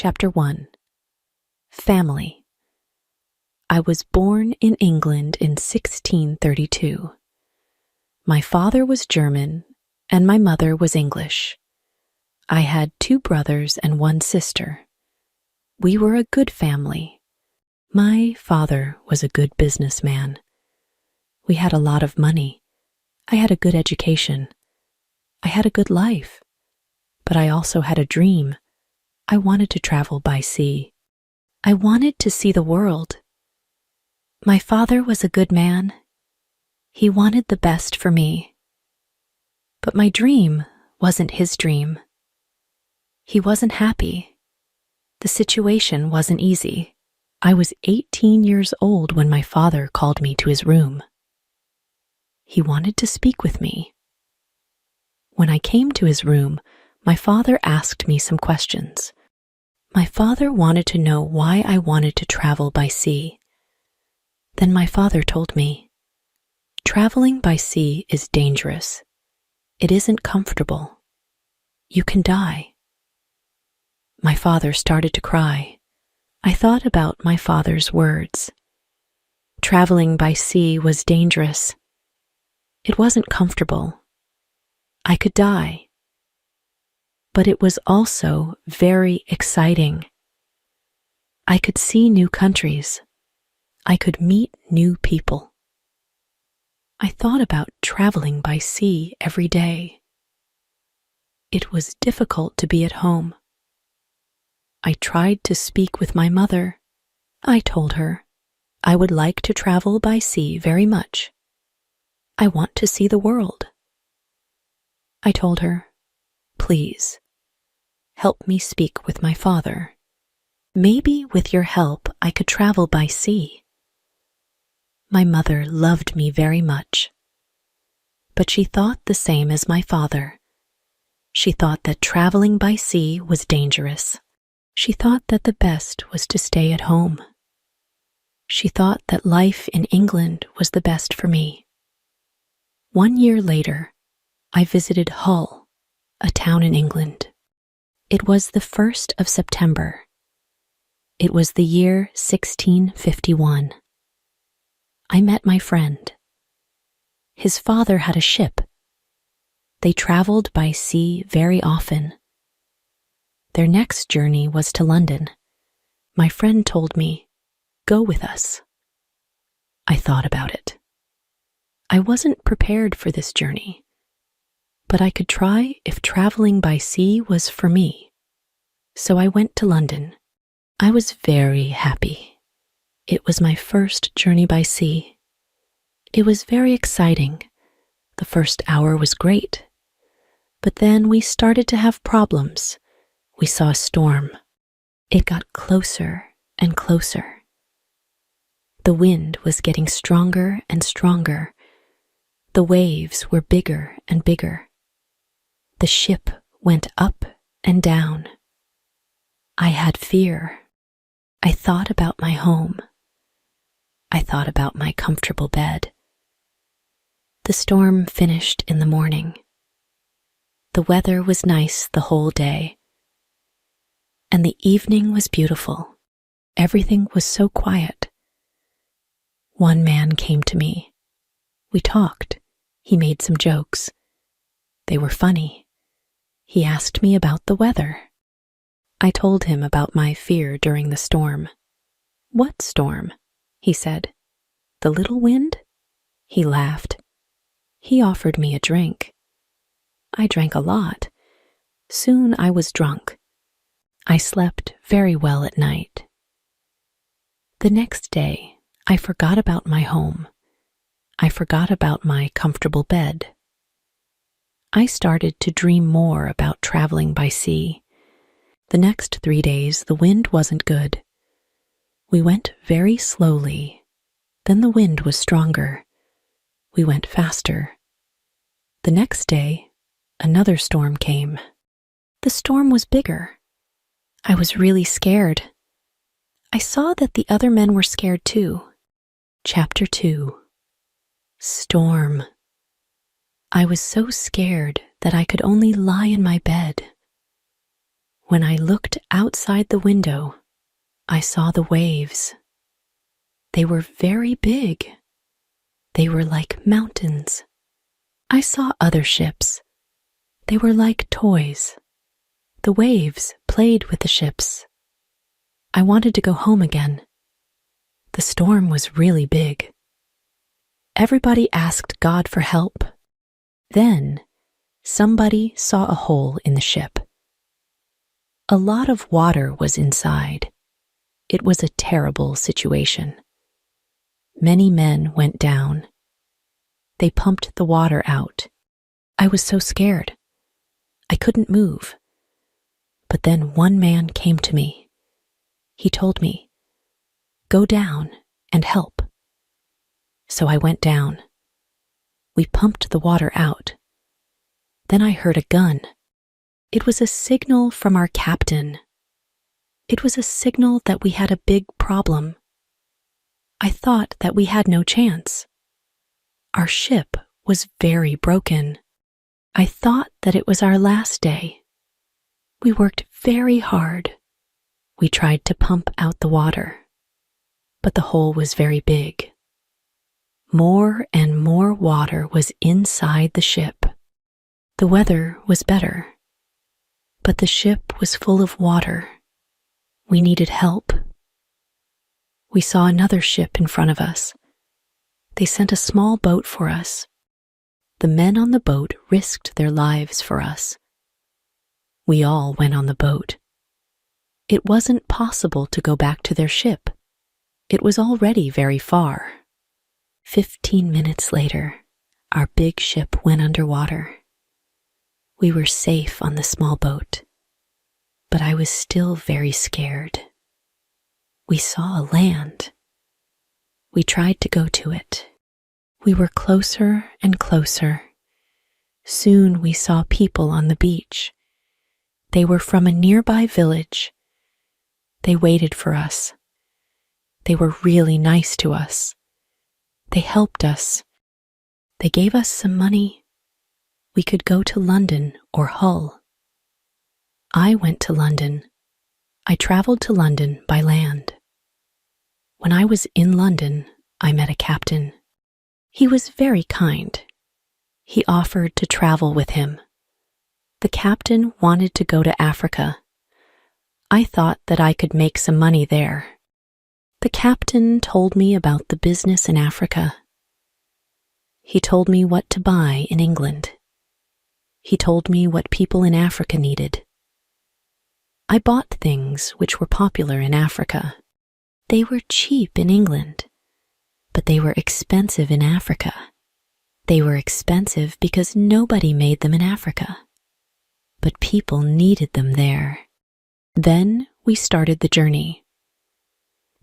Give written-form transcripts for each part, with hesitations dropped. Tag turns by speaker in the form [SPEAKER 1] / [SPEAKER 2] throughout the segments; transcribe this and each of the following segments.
[SPEAKER 1] Chapter 1. Family. I was born in England in 1632. My father was German and my mother was English. I had 2 brothers and 1 sister. We were a good family. My father was a good businessman. We had a lot of money. I had a good education. I had a good life. But I also had a dream. I wanted to travel by sea. I wanted to see the world. My father was a good man. He wanted the best for me. But my dream wasn't his dream. He wasn't happy. The situation wasn't easy. I was 18 years old when my father called me to his room. He wanted to speak with me. When I came to his room, my father asked me some questions. My father wanted to know why I wanted to travel by sea. Then my father told me, "Traveling by sea is dangerous. It isn't comfortable. You can die." My father started to cry. I thought about my father's words. Traveling by sea was dangerous. It wasn't comfortable. I could die. But it was also very exciting. I could see new countries. I could meet new people. I thought about traveling by sea every day. It was difficult to be at home. I tried to speak with my mother. I told her, I would like to travel by sea very much. I want to see the world. I told her, please, help me speak with my father. Maybe with your help I could travel by sea. My mother loved me very much, but she thought the same as my father. She thought that traveling by sea was dangerous. She thought that the best was to stay at home. She thought that life in England was the best for me. 1 year later, I visited Hull, a town in England. It was the 1st of September. It was the year 1651. I met my friend. His father had a ship. They traveled by sea very often. Their next journey was to London. My friend told me, "Go with us." I thought about it. I wasn't prepared for this journey, but I could try if traveling by sea was for me. So I went to London. I was very happy. It was my first journey by sea. It was very exciting. The first hour was great. But then we started to have problems. We saw a storm. It got closer and closer. The wind was getting stronger and stronger. The waves were bigger and bigger. The ship went up and down. I had fear. I thought about my home. I thought about my comfortable bed. The storm finished in the morning. The weather was nice the whole day. And the evening was beautiful. Everything was so quiet. One man came to me. We talked. He made some jokes. They were funny. He asked me about the weather. I told him about my fear during the storm. "What storm?" he said. "The little wind?" He laughed. He offered me a drink. I drank a lot. Soon I was drunk. I slept very well at night. The next day, I forgot about my home. I forgot about my comfortable bed. I started to dream more about traveling by sea. The next 3 days, the wind wasn't good. We went very slowly. Then the wind was stronger. We went faster. The next day, another storm came. The storm was bigger. I was really scared. I saw that the other men were scared too. Chapter 2. Storm. I was so scared that I could only lie in my bed. When I looked outside the window, I saw the waves. They were very big. They were like mountains. I saw other ships. They were like toys. The waves played with the ships. I wanted to go home again. The storm was really big. Everybody asked God for help. Then, somebody saw a hole in the ship. A lot of water was inside. It was a terrible situation. Many men went down. They pumped the water out. I was so scared. I couldn't move. But then one man came to me. He told me, "Go down and help." So I went down. We pumped the water out. Then I heard a gun. It was a signal from our captain. It was a signal that we had a big problem. I thought that we had no chance. Our ship was very broken. I thought that it was our last day. We worked very hard. We tried to pump out the water, but the hole was very big. More and more water was inside the ship. The weather was better, but the ship was full of water. We needed help. We saw another ship in front of us. They sent a small boat for us. The men on the boat risked their lives for us. We all went on the boat. It wasn't possible to go back to their ship. It was already very far. 15 minutes later, our big ship went underwater. We were safe on the small boat, but I was still very scared. We saw a land. We tried to go to it. We were closer and closer. Soon we saw people on the beach. They were from a nearby village. They waited for us. They were really nice to us. They helped us. They gave us some money. We could go to London or Hull. I went to London. I traveled to London by land. When I was in London, I met a captain. He was very kind. He offered to travel with him. The captain wanted to go to Africa. I thought that I could make some money there. The captain told me about the business in Africa. He told me what to buy in England. He told me what people in Africa needed. I bought things which were popular in Africa. They were cheap in England, but they were expensive in Africa. They were expensive because nobody made them in Africa, but people needed them there. Then we started the journey.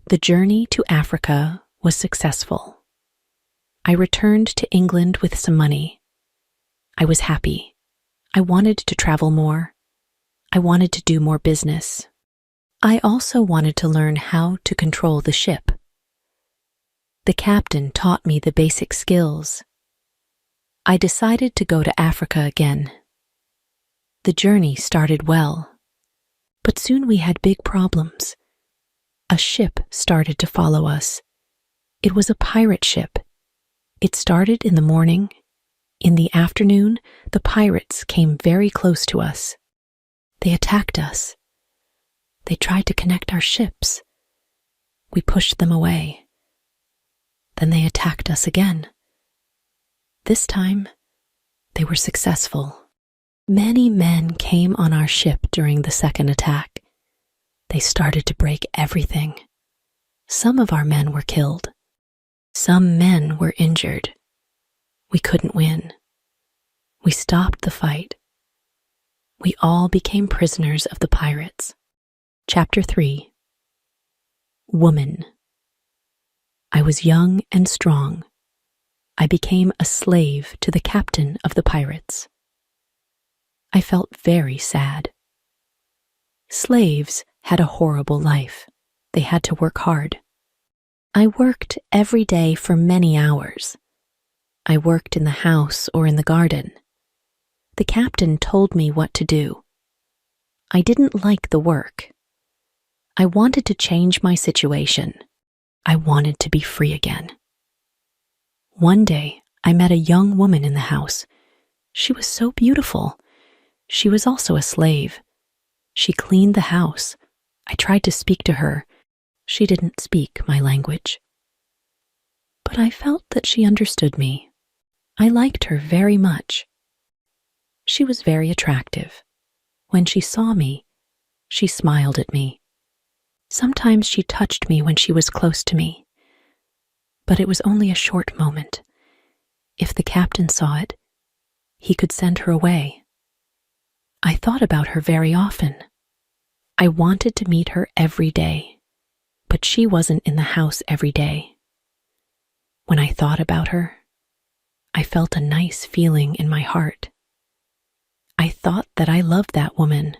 [SPEAKER 1] The journey to Africa was successful. I returned to England with some money. I was happy. I wanted to travel more. I wanted to do more business. I also wanted to learn how to control the ship. The captain taught me the basic skills. I decided to go to Africa again. The journey started well, but soon we had big problems. A ship started to follow us. It was a pirate ship. It started in the morning. In the afternoon, the pirates came very close to us. They attacked us. They tried to connect our ships. We pushed them away. Then they attacked us again. This time, they were successful. Many men came on our ship during the second attack. They started to break everything. Some of our men were killed. Some men were injured. We couldn't win. We stopped the fight. We all became prisoners of the pirates. Chapter 3. Woman. I was young and strong. I became a slave to the captain of the pirates. I felt very sad. Slaves had a horrible life. They had to work hard. I worked every day for many hours. I worked in the house or in the garden. The captain told me what to do. I didn't like the work. I wanted to change my situation. I wanted to be free again. One day, I met a young woman in the house. She was so beautiful. She was also a slave. She cleaned the house. I tried to speak to her. She didn't speak my language. But I felt that she understood me. I liked her very much. She was very attractive. When she saw me, she smiled at me. Sometimes she touched me when she was close to me. But it was only a short moment. If the captain saw it, he could send her away. I thought about her very often. I wanted to meet her every day, but she wasn't in the house every day. When I thought about her, I felt a nice feeling in my heart. I thought that I loved that woman.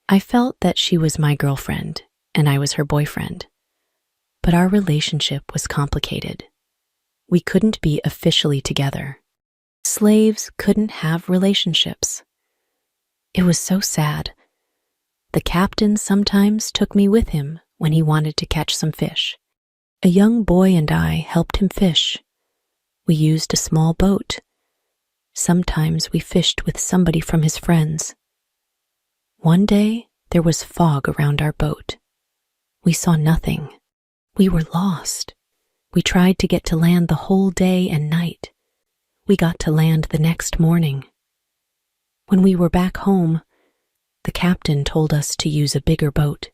[SPEAKER 1] I felt that she was my girlfriend and I was her boyfriend. But our relationship was complicated. We couldn't be officially together. Slaves couldn't have relationships. It was so sad. The captain sometimes took me with him when he wanted to catch some fish. A young boy and I helped him fish. We used a small boat. Sometimes we fished with somebody from his friends. One day, there was fog around our boat. We saw nothing. We were lost. We tried to get to land the whole day and night. We got to land the next morning. When we were back home, the captain told us to use a bigger boat.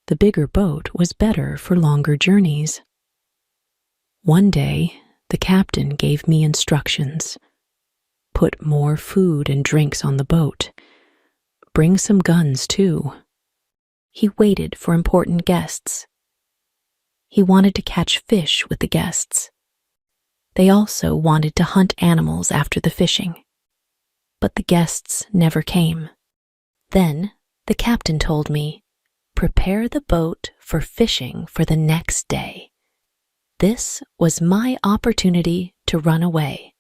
[SPEAKER 1] The bigger boat was better for longer journeys. One day, the captain gave me instructions. Put more food and drinks on the boat. Bring some guns, too. He waited for important guests. He wanted to catch fish with the guests. They also wanted to hunt animals after the fishing. But the guests never came. Then the captain told me, prepare the boat for fishing for the next day. This was my opportunity to run away.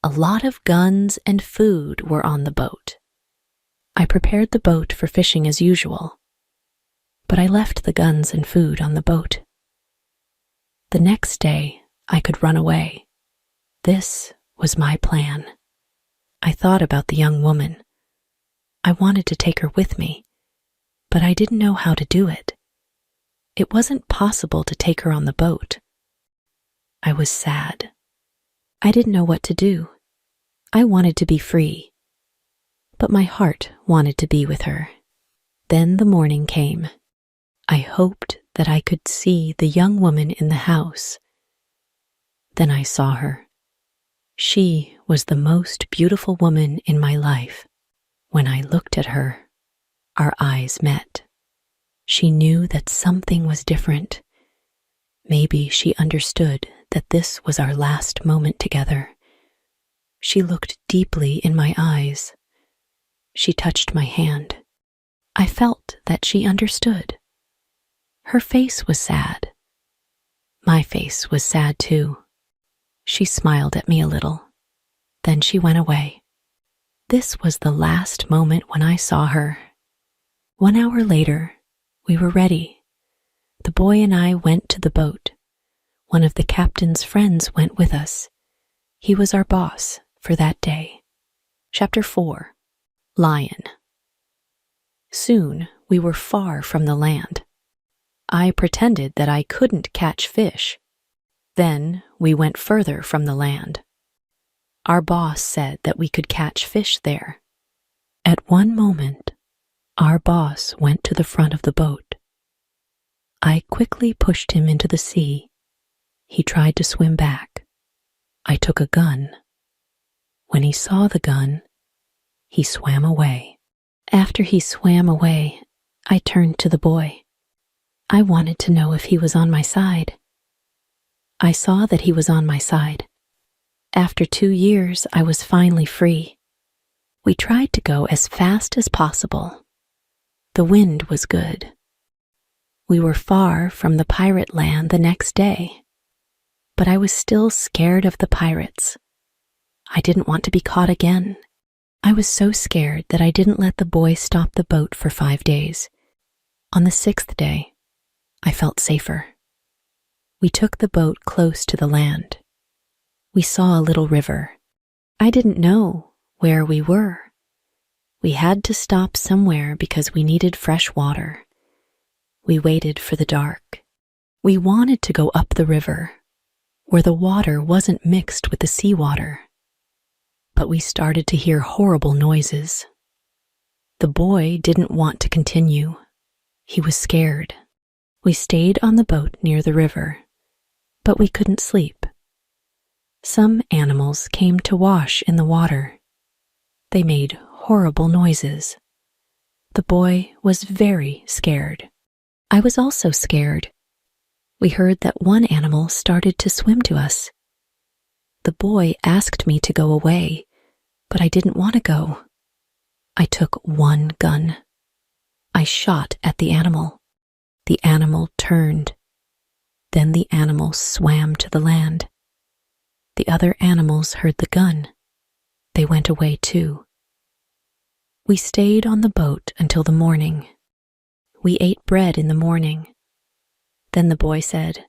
[SPEAKER 1] A lot of guns and food were on the boat. I prepared the boat for fishing as usual, but I left the guns and food on the boat. The next day, I could run away. This was my plan. I thought about the young woman. I wanted to take her with me, but I didn't know how to do it. It wasn't possible to take her on the boat. I was sad. I didn't know what to do. I wanted to be free, but my heart wanted to be with her. Then the morning came. I hoped that I could see the young woman in the house. Then I saw her. She was the most beautiful woman in my life. When I looked at her, our eyes met. She knew that something was different. Maybe she understood that this was our last moment together. She looked deeply in my eyes. She touched my hand. I felt that she understood. Her face was sad. My face was sad too. She smiled at me a little. Then she went away. This was the last moment when I saw her. 1 hour later, we were ready. The boy and I went to the boat. One of the captain's friends went with us. He was our boss for that day. Chapter 4. Lion. Soon we were far from the land. I pretended that I couldn't catch fish. Then we went further from the land. Our boss said that we could catch fish there. At one moment, our boss went to the front of the boat. I quickly pushed him into the sea. He tried to swim back. I took a gun. When he saw the gun, he swam away. After he swam away, I turned to the boy. I wanted to know if he was on my side. I saw that he was on my side. After 2 years, I was finally free. We tried to go as fast as possible. The wind was good. We were far from the pirate land the next day, but I was still scared of the pirates. I didn't want to be caught again. I was so scared that I didn't let the boy stop the boat for 5 days. On the 6th day, I felt safer. We took the boat close to the land. We saw a little river. I didn't know where we were. We had to stop somewhere because we needed fresh water. We waited for the dark. We wanted to go up the river, where the water wasn't mixed with the seawater. But we started to hear horrible noises. The boy didn't want to continue. He was scared. We stayed on the boat near the river, but we couldn't sleep. Some animals came to wash in the water. They made horrible noises. The boy was very scared. I was also scared. We heard that one animal started to swim to us. The boy asked me to go away, but I didn't want to go. I took one gun. I shot at the animal. The animal turned. Then the animal swam to the land. The other animals heard the gun. They went away too. We stayed on the boat until the morning. We ate bread in the morning. Then the boy said,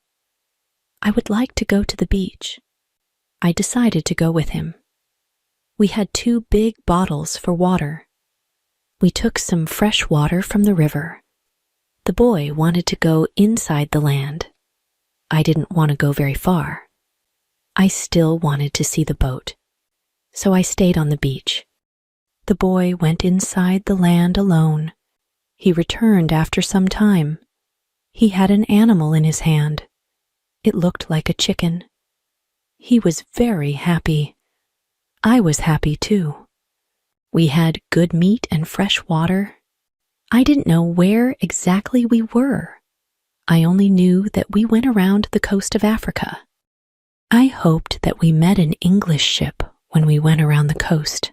[SPEAKER 1] "I would like to go to the beach." I decided to go with him. We had 2 big bottles for water. We took some fresh water from the river. The boy wanted to go inside the land. I didn't want to go very far. I still wanted to see the boat, so I stayed on the beach. The boy went inside the land alone. He returned after some time. He had an animal in his hand. It looked like a chicken. He was very happy. I was happy too. We had good meat and fresh water. I didn't know where exactly we were. I only knew that we went around the coast of Africa. I hoped that we met an English ship when we went around the coast.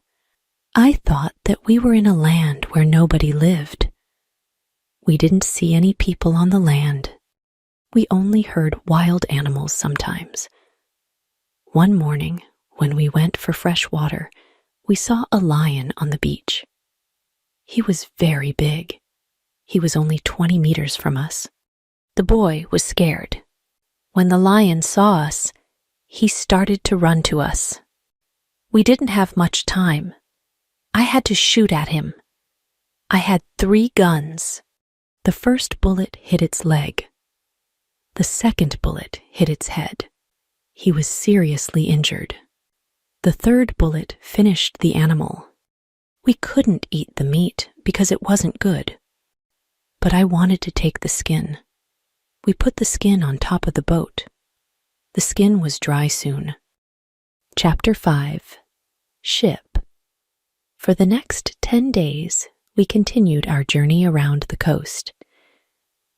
[SPEAKER 1] I thought that we were in a land where nobody lived. We didn't see any people on the land. We only heard wild animals sometimes. One morning, when we went for fresh water, we saw a lion on the beach. He was very big. He was only 20 meters from us. The boy was scared. When the lion saw us, he started to run to us. We didn't have much time. I had to shoot at him. I had 3 guns. The first bullet hit its leg. The second bullet hit its head. He was seriously injured. The third bullet finished the animal. We couldn't eat the meat because it wasn't good. But I wanted to take the skin. We put the skin on top of the boat. The skin was dry soon. Chapter 5. Ship. For the next 10 days, we continued our journey around the coast.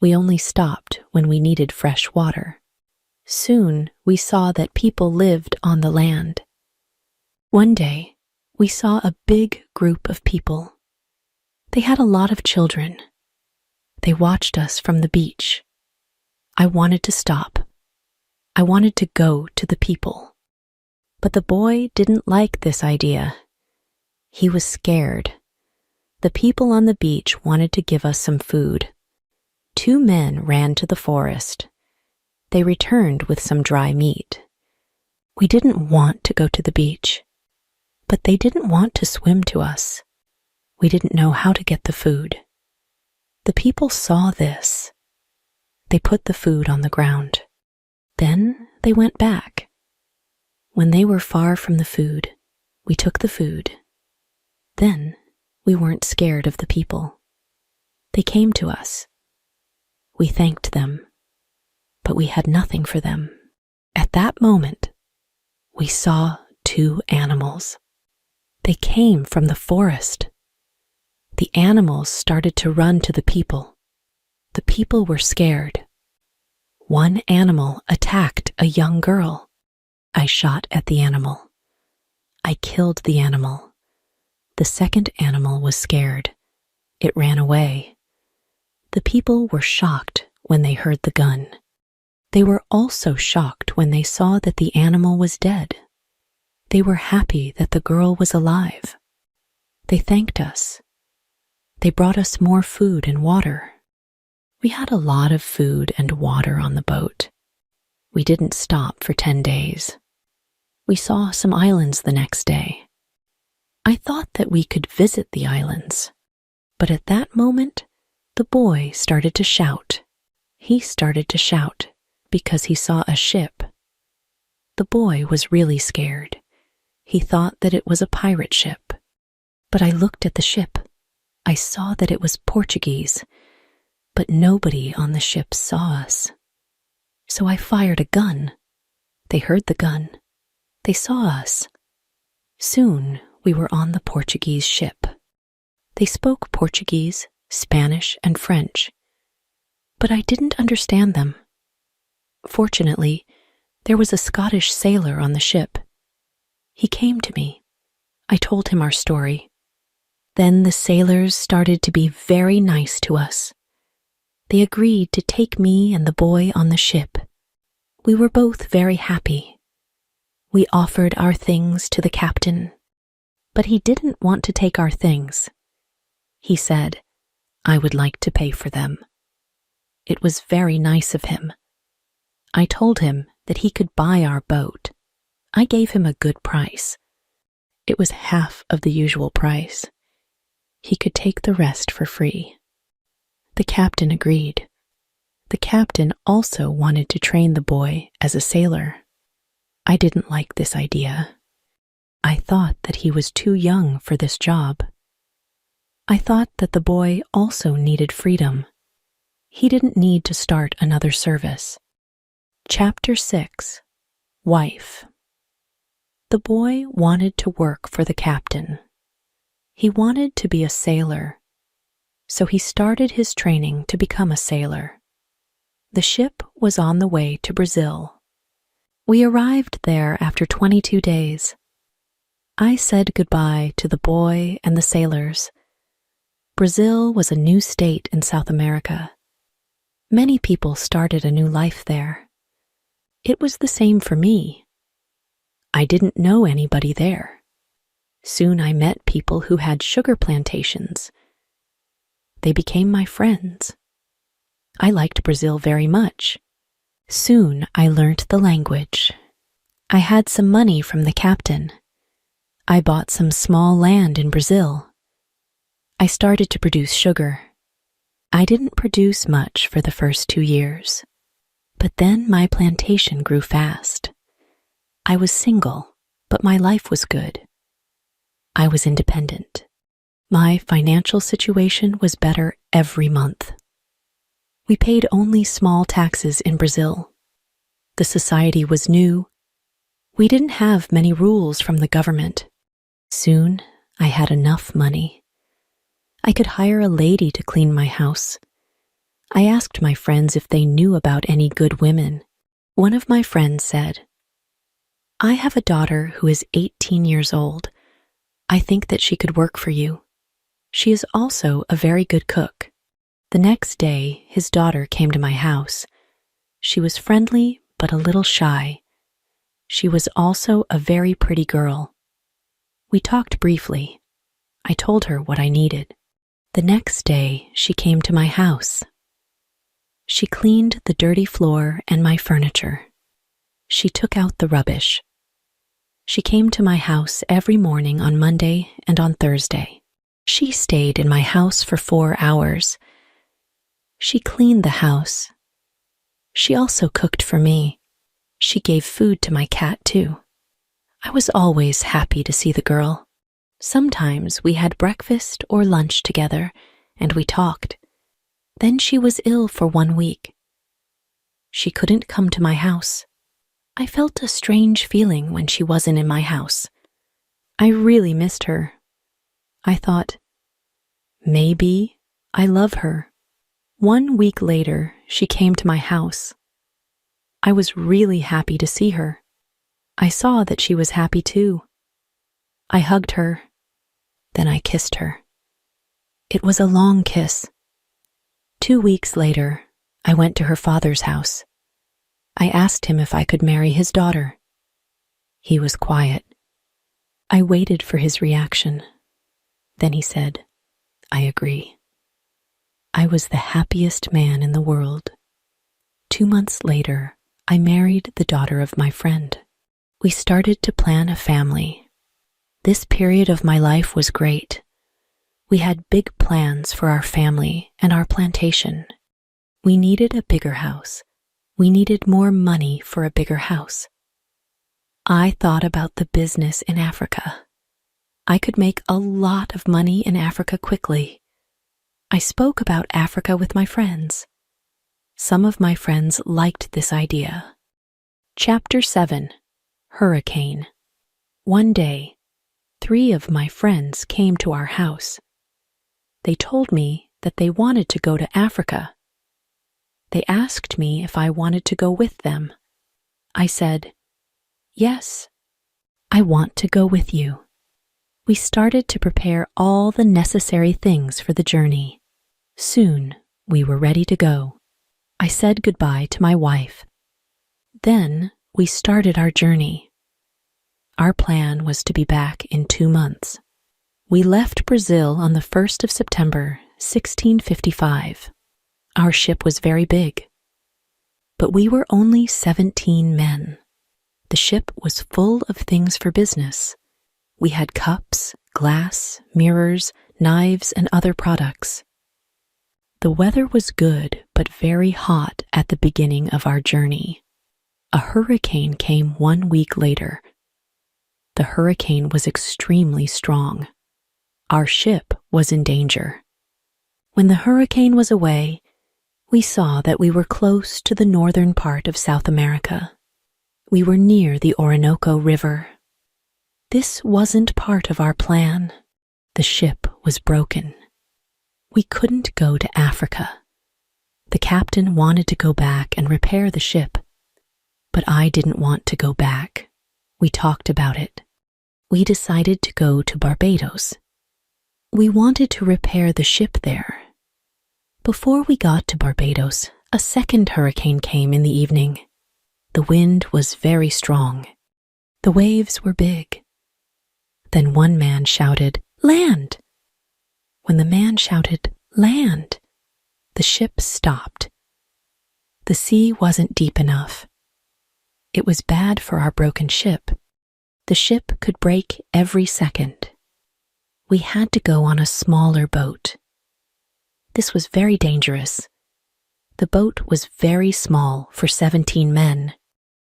[SPEAKER 1] We only stopped when we needed fresh water. Soon, we saw that people lived on the land. One day, we saw a big group of people. They had a lot of children. They watched us from the beach. I wanted to stop. I wanted to go to the people. But the boy didn't like this idea. He was scared. The people on the beach wanted to give us some food. 2 men ran to the forest. They returned with some dry meat. We didn't want to go to the beach, but they didn't want to swim to us. We didn't know how to get the food. The people saw this. They put the food on the ground. Then they went back. When they were far from the food, we took the food. Then we weren't scared of the people. They came to us. We thanked them, but we had nothing for them. At that moment, we saw 2 animals. They came from the forest. The animals started to run to the people. The people were scared. One animal attacked a young girl. I shot at the animal. I killed the animal. The second animal was scared. It ran away. The people were shocked when they heard the gun. They were also shocked when they saw that the animal was dead. They were happy that the girl was alive. They thanked us. They brought us more food and water. We had a lot of food and water on the boat. We didn't stop for 10 days. We saw some islands the next day. I thought that we could visit the islands, but at that moment, the boy started to shout. He started to shout because he saw a ship. The boy was really scared. He thought that it was a pirate ship. But I looked at the ship. I saw that it was Portuguese, but nobody on the ship saw us. So I fired a gun. They heard the gun. They saw us. Soon we were on the Portuguese ship. They spoke Portuguese, Spanish, and French, but I didn't understand them. Fortunately, there was a Scottish sailor on the ship. He came to me. I told him our story. Then the sailors started to be very nice to us. They agreed to take me and the boy on the ship. We were both very happy. We offered our things to the captain, but he didn't want to take our things. He said, "I would like to pay for them." It was very nice of him. I told him that he could buy our boat. I gave him a good price. It was half of the usual price. He could take the rest for free. The captain agreed. The captain also wanted to train the boy as a sailor. I didn't like this idea. I thought that he was too young for this job. I thought that the boy also needed freedom. He didn't need to start another service. Chapter 6. Wife. The boy wanted to work for the captain. He wanted to be a sailor, so he started his training to become a sailor. The ship was on the way to Brazil. We arrived there after 22 days. I said goodbye to the boy and the sailors. Brazil was a new state in South America. Many people started a new life there. It was the same for me. I didn't know anybody there. Soon I met people who had sugar plantations. They became my friends. I liked Brazil very much. Soon I learnt the language. I had some money from the captain. I bought some small land in Brazil. I started to produce sugar. I didn't produce much for the first 2 years, but then my plantation grew fast. I was single, but my life was good. I was independent. My financial situation was better every month. We paid only small taxes in Brazil. The society was new. We didn't have many rules from the government. Soon, I had enough money. I could hire a lady to clean my house. I asked my friends if they knew about any good women. One of my friends said, "I have a daughter who is 18 years old. I think that she could work for you. She is also a very good cook." The next day, his daughter came to my house. She was friendly, but a little shy. She was also a very pretty girl. We talked briefly. I told her what I needed. The next day, she came to my house. She cleaned the dirty floor and my furniture. She took out the rubbish. She came to my house every morning on Monday and on Thursday. She stayed in my house for 4 hours. She cleaned the house. She also cooked for me. She gave food to my cat, too. I was always happy to see the girl. Sometimes we had breakfast or lunch together, and we talked. Then she was ill for 1 week. She couldn't come to my house. I felt a strange feeling when she wasn't in my house. I really missed her. I thought, maybe I love her. 1 week later, she came to my house. I was really happy to see her. I saw that she was happy too. I hugged her. Then I kissed her. It was a long kiss. 2 weeks later, I went to her father's house. I asked him if I could marry his daughter. He was quiet. I waited for his reaction. Then he said, "I agree." I was the happiest man in the world. 2 months later, I married the daughter of my friend. We started to plan a family. This period of my life was great. We had big plans for our family and our plantation. We needed a bigger house. We needed more money for a bigger house. I thought about the business in Africa. I could make a lot of money in Africa quickly. I spoke about Africa with my friends. Some of my friends liked this idea. Chapter 7: Hurricane. One day, 3 of my friends came to our house. They told me that they wanted to go to Africa. They asked me if I wanted to go with them. I said, "Yes, I want to go with you." We started to prepare all the necessary things for the journey. Soon, we were ready to go. I said goodbye to my wife. Then, we started our journey. Our plan was to be back in 2 months. We left Brazil on the 1st of September, 1655. Our ship was very big, but we were only 17 men. The ship was full of things for business. We had cups, glass, mirrors, knives, and other products. The weather was good but very hot at the beginning of our journey. A hurricane came 1 week later. The hurricane was extremely strong. Our ship was in danger. When the hurricane was away, we saw that we were close to the northern part of South America. We were near the Orinoco River. This wasn't part of our plan. The ship was broken. We couldn't go to Africa. The captain wanted to go back and repair the ship, but I didn't want to go back. We talked about it. We decided to go to Barbados. We wanted to repair the ship there. Before we got to Barbados, a second hurricane came in the evening. The wind was very strong. The waves were big. Then one man shouted, "Land!" When the man shouted, "Land!" the ship stopped. The sea wasn't deep enough. It was bad for our broken ship. The ship could break every second. We had to go on a smaller boat. This was very dangerous. The boat was very small for 17 men,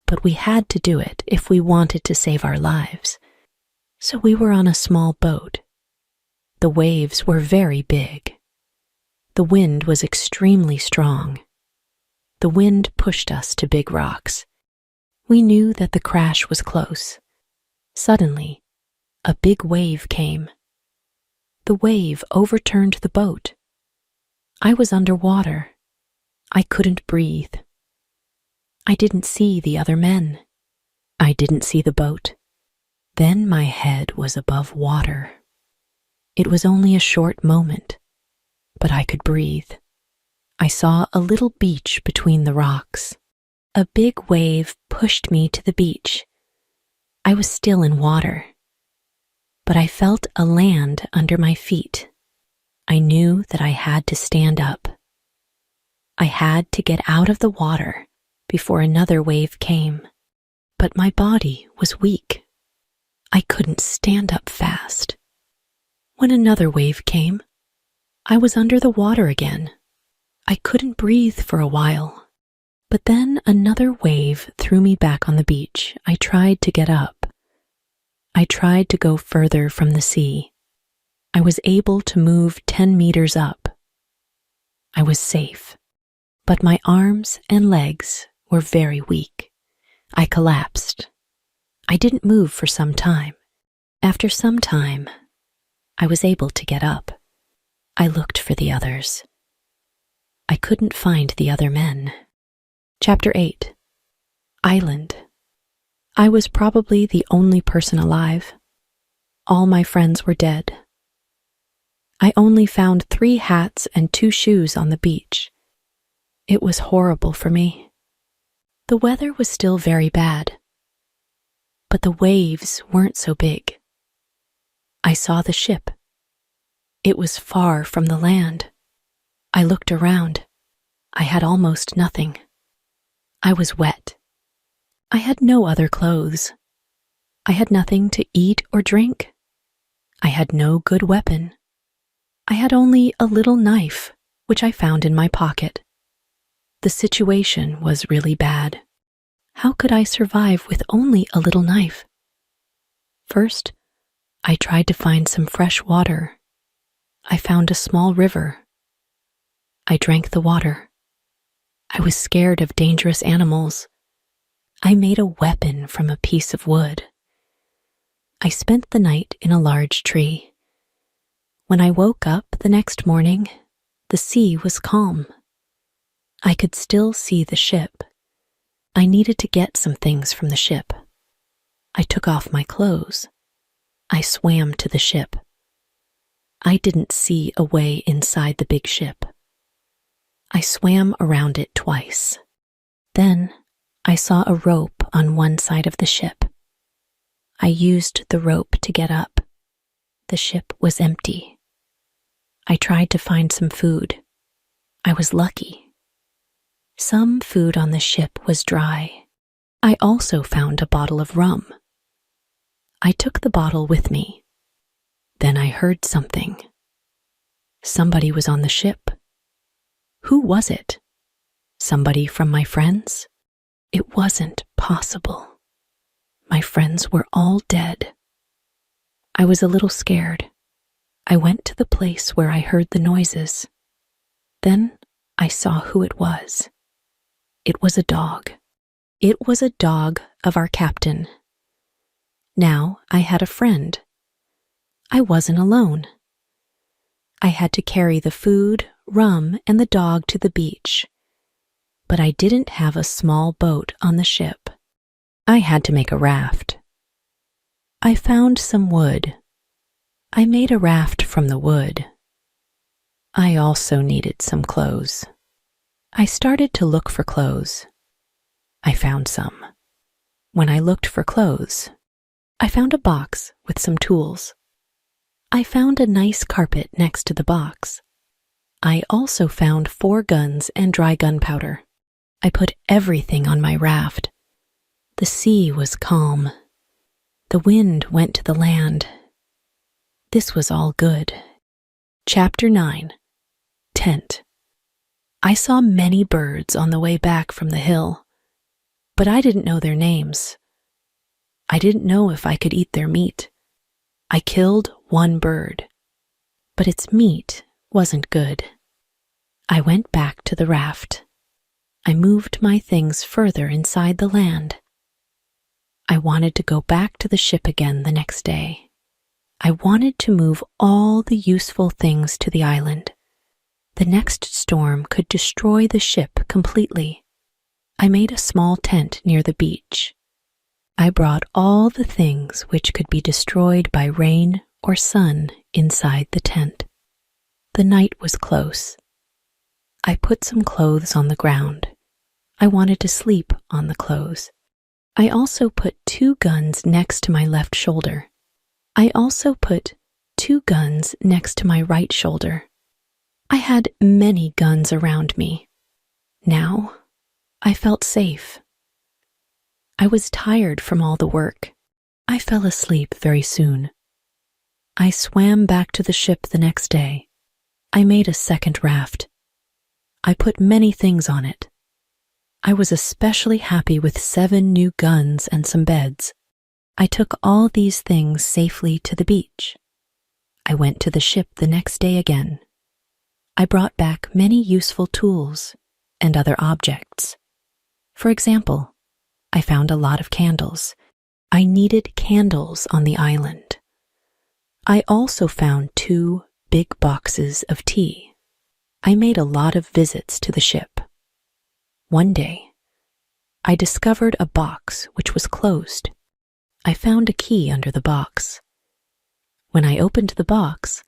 [SPEAKER 1] but we had to do it if we wanted to save our lives. So we were on a small boat. The waves were very big. The wind was extremely strong. The wind pushed us to big rocks. We knew that the crash was close. Suddenly, a big wave came. The wave overturned the boat. I was underwater. I couldn't breathe. I didn't see the other men. I didn't see the boat. Then my head was above water. It was only a short moment, but I could breathe. I saw a little beach between the rocks. A big wave pushed me to the beach. I was still in water, but I felt a land under my feet. I knew that I had to stand up. I had to get out of the water before another wave came, but my body was weak. I couldn't stand up fast. When another wave came, I was under the water again. I couldn't breathe for a while, but then another wave threw me back on the beach. I tried to get up. I tried to go further from the sea. I was able to move 10 meters up. I was safe, but my arms and legs were very weak. I collapsed. I didn't move for some time. After some time, I was able to get up. I looked for the others. I couldn't find the other men. Chapter 8: Island. I was probably the only person alive. All my friends were dead. I only found 3 hats and 2 shoes on the beach. It was horrible for me. The weather was still very bad, but the waves weren't so big. I saw the ship. It was far from the land. I looked around. I had almost nothing. I was wet. I had no other clothes. I had nothing to eat or drink. I had no good weapon. I had only a little knife, which I found in my pocket. The situation was really bad. How could I survive with only a little knife? First, I tried to find some fresh water. I found a small river. I drank the water. I was scared of dangerous animals. I made a weapon from a piece of wood. I spent the night in a large tree. When I woke up the next morning, the sea was calm. I could still see the ship. I needed to get some things from the ship. I took off my clothes. I swam to the ship. I didn't see a way inside the big ship. I swam around it twice. Then I saw a rope on one side of the ship. I used the rope to get up. The ship was empty. I tried to find some food. I was lucky. Some food on the ship was dry. I also found a bottle of rum. I took the bottle with me. Then I heard something. Somebody was on the ship. Who was it? Somebody from my friends? It wasn't possible. My friends were all dead. I was a little scared. I went to the place where I heard the noises. Then I saw who it was. It was a dog. It was a dog of our captain. Now I had a friend. I wasn't alone. I had to carry the food, rum, and the dog to the beach. But I didn't have a small boat on the ship. I had to make a raft. I found some wood. I made a raft from the wood. I also needed some clothes. I started to look for clothes. I found some. When I looked for clothes, I found a box with some tools. I found a nice carpet next to the box. I also found 4 guns and dry gunpowder. I put everything on my raft. The sea was calm. The wind went to the land. This was all good. Chapter 9. Tent. I saw many birds on the way back from the hill, but I didn't know their names. I didn't know if I could eat their meat. I killed 1 bird, but its meat wasn't good. I went back to the raft. I moved my things further inside the land. I wanted to go back to the ship again the next day. I wanted to move all the useful things to the island. The next storm could destroy the ship completely. I made a small tent near the beach. I brought all the things which could be destroyed by rain or sun inside the tent. The night was close. I put some clothes on the ground. I wanted to sleep on the clothes. I also put 2 guns next to my left shoulder. I also put 2 guns next to my right shoulder. I had many guns around me. Now, I felt safe. I was tired from all the work. I fell asleep very soon. I swam back to the ship the next day. I made a second raft. I put many things on it. I was especially happy with 7 new guns and some beds. I took all these things safely to the beach. I went to the ship the next day again. I brought back many useful tools and other objects. For example, I found a lot of candles. I needed candles on the island. I also found 2 big boxes of tea. I made a lot of visits to the ship. One day, I discovered a box which was closed. I found a key under the box. When I opened the box,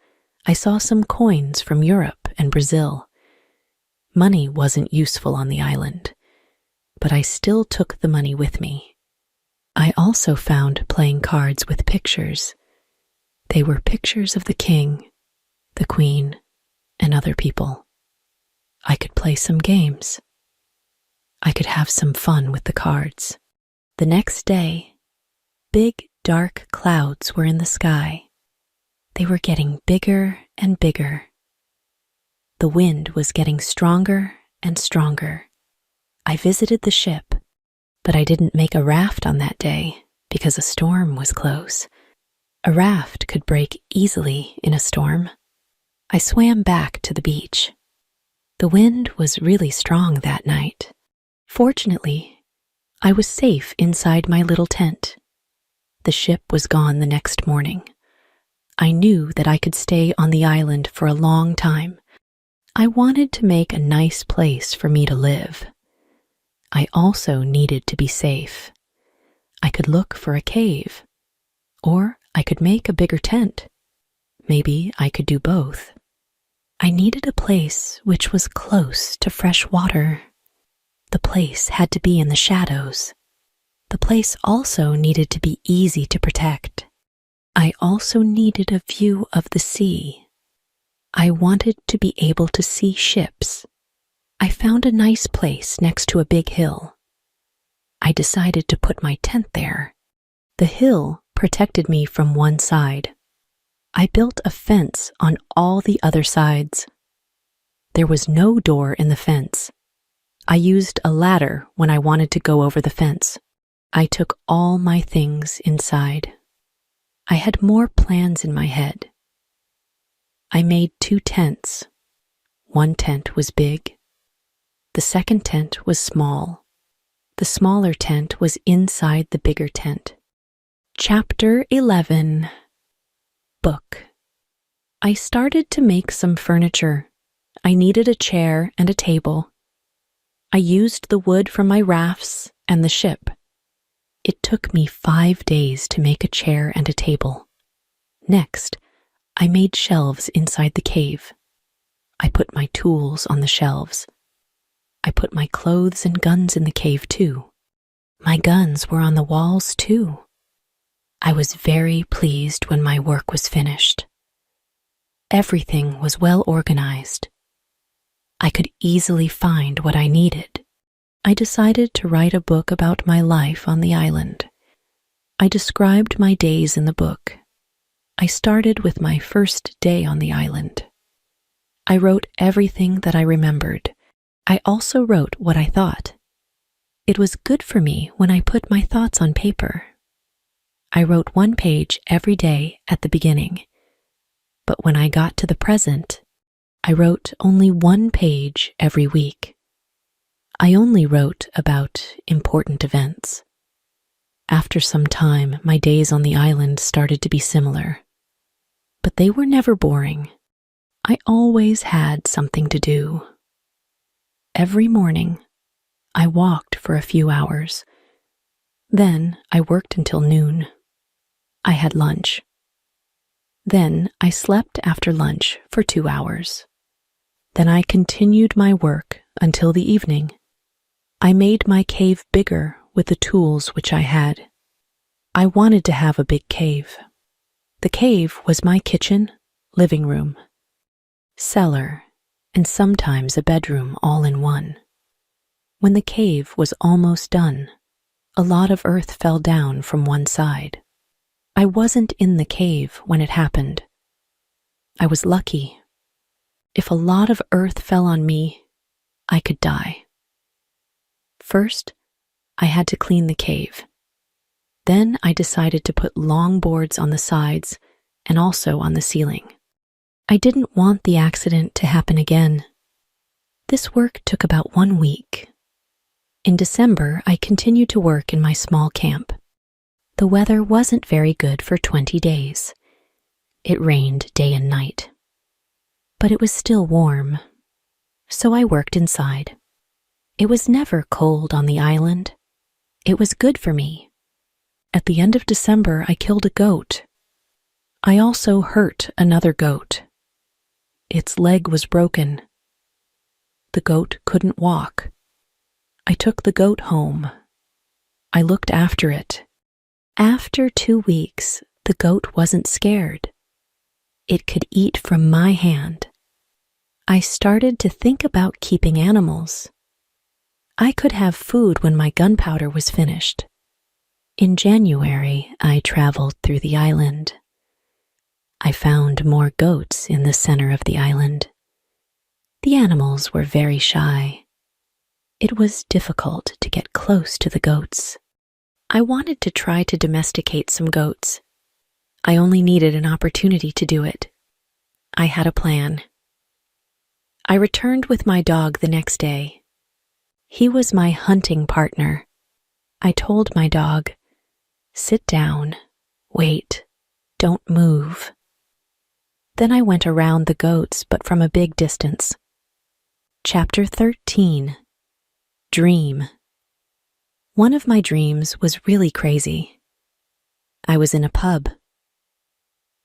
[SPEAKER 1] I saw some coins from Europe and Brazil. Money wasn't useful on the island, but I still took the money with me. I also found playing cards with pictures. They were pictures of the king, the Queen, and other people. I could play some games. I could have some fun with the cards. The next day, big, dark clouds were in the sky. They were getting bigger and bigger. The wind was getting stronger and stronger. I visited the ship, but I didn't make a raft on that day because a storm was close. A raft could break easily in a storm. I swam back to the beach. The wind was really strong that night. Fortunately, I was safe inside my little tent. The ship was gone the next morning. I knew that I could stay on the island for a long time. I wanted to make a nice place for me to live. I also needed to be safe. I could look for a cave, or I could make a bigger tent. Maybe I could do both. I needed a place which was close to fresh water. The place had to be in the shadows. The place also needed to be easy to protect. I also needed a view of the sea. I wanted to be able to see ships. I found a nice place next to a big hill. I decided to put my tent there. The hill protected me from one side. I built a fence on all the other sides. There was no door in the fence. I used a ladder when I wanted to go over the fence. I took all my things inside. I had more plans in my head. I made 2 tents. One tent was big. The second tent was small. The smaller tent was inside the bigger tent. Chapter 11. Book. I started to make some furniture. I needed a chair and a table. I used the wood from my rafts and the ship. It took me 5 days to make a chair and a table. Next, I made shelves inside the cave. I put my tools on the shelves. I put my clothes and guns in the cave too. My guns were on the walls too. I was very pleased when my work was finished. Everything was well organized. I could easily find what I needed. I decided to write a book about my life on the island. I described my days in the book. I started with my first day on the island. I wrote everything that I remembered. I also wrote what I thought. It was good for me when I put my thoughts on paper. I wrote 1 page every day at the beginning. But when I got to the present, I wrote only 1 page every week. I only wrote about important events. After some time, my days on the island started to be similar. But they were never boring. I always had something to do. Every morning, I walked for a few hours. Then I worked until noon. I had lunch. Then I slept after lunch for 2 hours. Then I continued my work until the evening. I made my cave bigger with the tools which I had. I wanted to have a big cave. The cave was my kitchen, living room, cellar, and sometimes a bedroom all in one. When the cave was almost done, a lot of earth fell down from one side. I wasn't in the cave when it happened. I was lucky. If a lot of earth fell on me, I could die. First, I had to clean the cave. Then I decided to put long boards on the sides and also on the ceiling. I didn't want the accident to happen again. This work took about 1 week. In December, I continued to work in my small camp. The weather wasn't very good for 20 days. It rained day and night. But it was still warm, so I worked inside. It was never cold on the island. It was good for me. At the end of December, I killed a goat. I also hurt another goat. Its leg was broken. The goat couldn't walk. I took the goat home. I looked after it. After 2 weeks, the goat wasn't scared. it could eat from my hand. I started to think about keeping animals. I could have food when my gunpowder was finished. In January, I traveled through the island. I found more goats in the center of the island. The animals were very shy. It was difficult to get close to the goats. I wanted to try to domesticate some goats. I only needed an opportunity to do it. I had a plan. I returned with my dog the next day. He was my hunting partner. I told my dog, "Sit down, wait, don't move." Then I went around the goats, but from a big distance. Chapter 13. Dream. One of my dreams was really crazy. I was in a pub.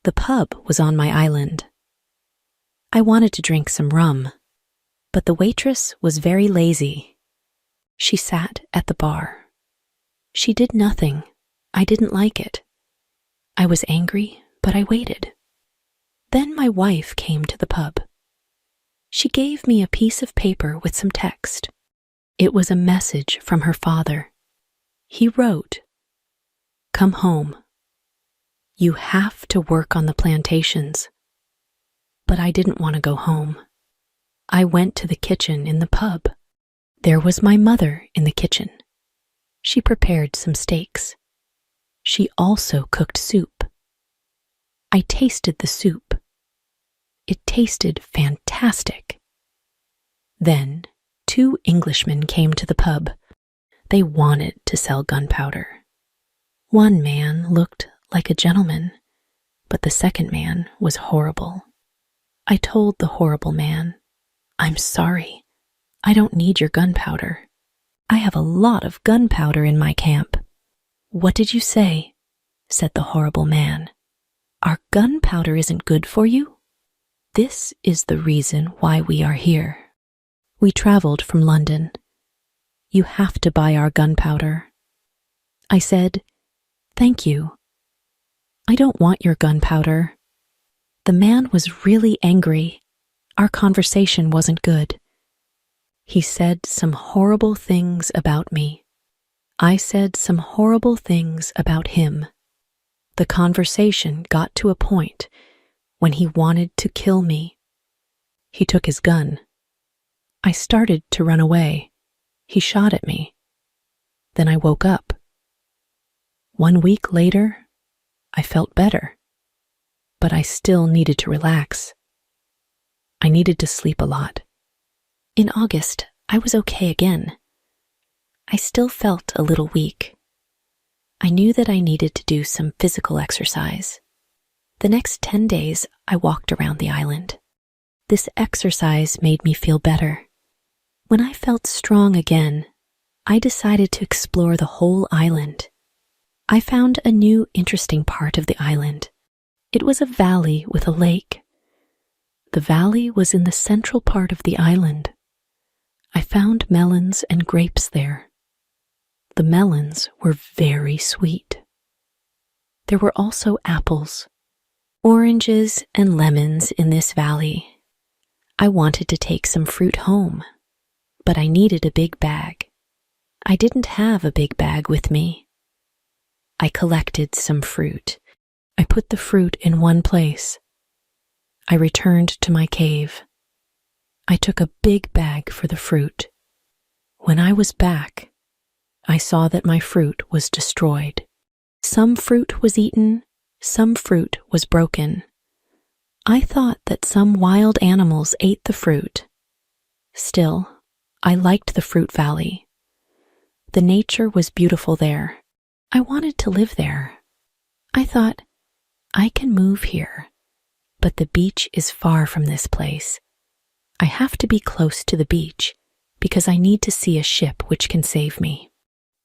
[SPEAKER 1] The pub was on my island. I wanted to drink some rum, but the waitress was very lazy. She sat at the bar. She did nothing. I didn't like it. I was angry, but I waited. Then my wife came to the pub. She gave me a piece of paper with some text. It was a message from her father. He wrote, "Come home. You have to work on the plantations." But I didn't want to go home. I went to the kitchen in the pub. There was my mother in the kitchen. She prepared some steaks. She also cooked soup. I tasted the soup. It tasted fantastic. Then 2 Englishmen came to the pub. They wanted to sell gunpowder. One man looked like a gentleman, but the second man was horrible. I told the horrible man, "I'm sorry. I don't need your gunpowder. I have a lot of gunpowder in my camp." "What did you say?" said the horrible man. "Our gunpowder isn't good for you?" "This is the reason why we are here. We traveled from London. You have to buy our gunpowder." I said, "Thank you. I don't want your gunpowder." The man was really angry. Our conversation wasn't good. He said some horrible things about me. I said some horrible things about him. The conversation got to a point when he wanted to kill me. He took his gun. I started to run away. He shot at me. Then I woke up. 1 week later, I felt better, but I still needed to relax. I needed to sleep a lot. In August, I was okay again. I still felt a little weak. I knew that I needed to do some physical exercise. The next 10 days, I walked around the island. This exercise made me feel better. When I felt strong again, I decided to explore the whole island. I found a new interesting part of the island. It was a valley with a lake. The valley was in the central part of the island. I found melons and grapes there. The melons were very sweet. There were also apples, oranges, and lemons in this valley. I wanted to take some fruit home, but I needed a big bag. I didn't have a big bag with me. I collected some fruit. I put the fruit in one place. I returned to my cave. I took a big bag for the fruit. When I was back, I saw that my fruit was destroyed. Some fruit was eaten, some fruit was broken. I thought that some wild animals ate the fruit. Still, I liked the fruit valley. The nature was beautiful there. I wanted to live there. I thought, I can move here, but the beach is far from this place. I have to be close to the beach because I need to see a ship which can save me.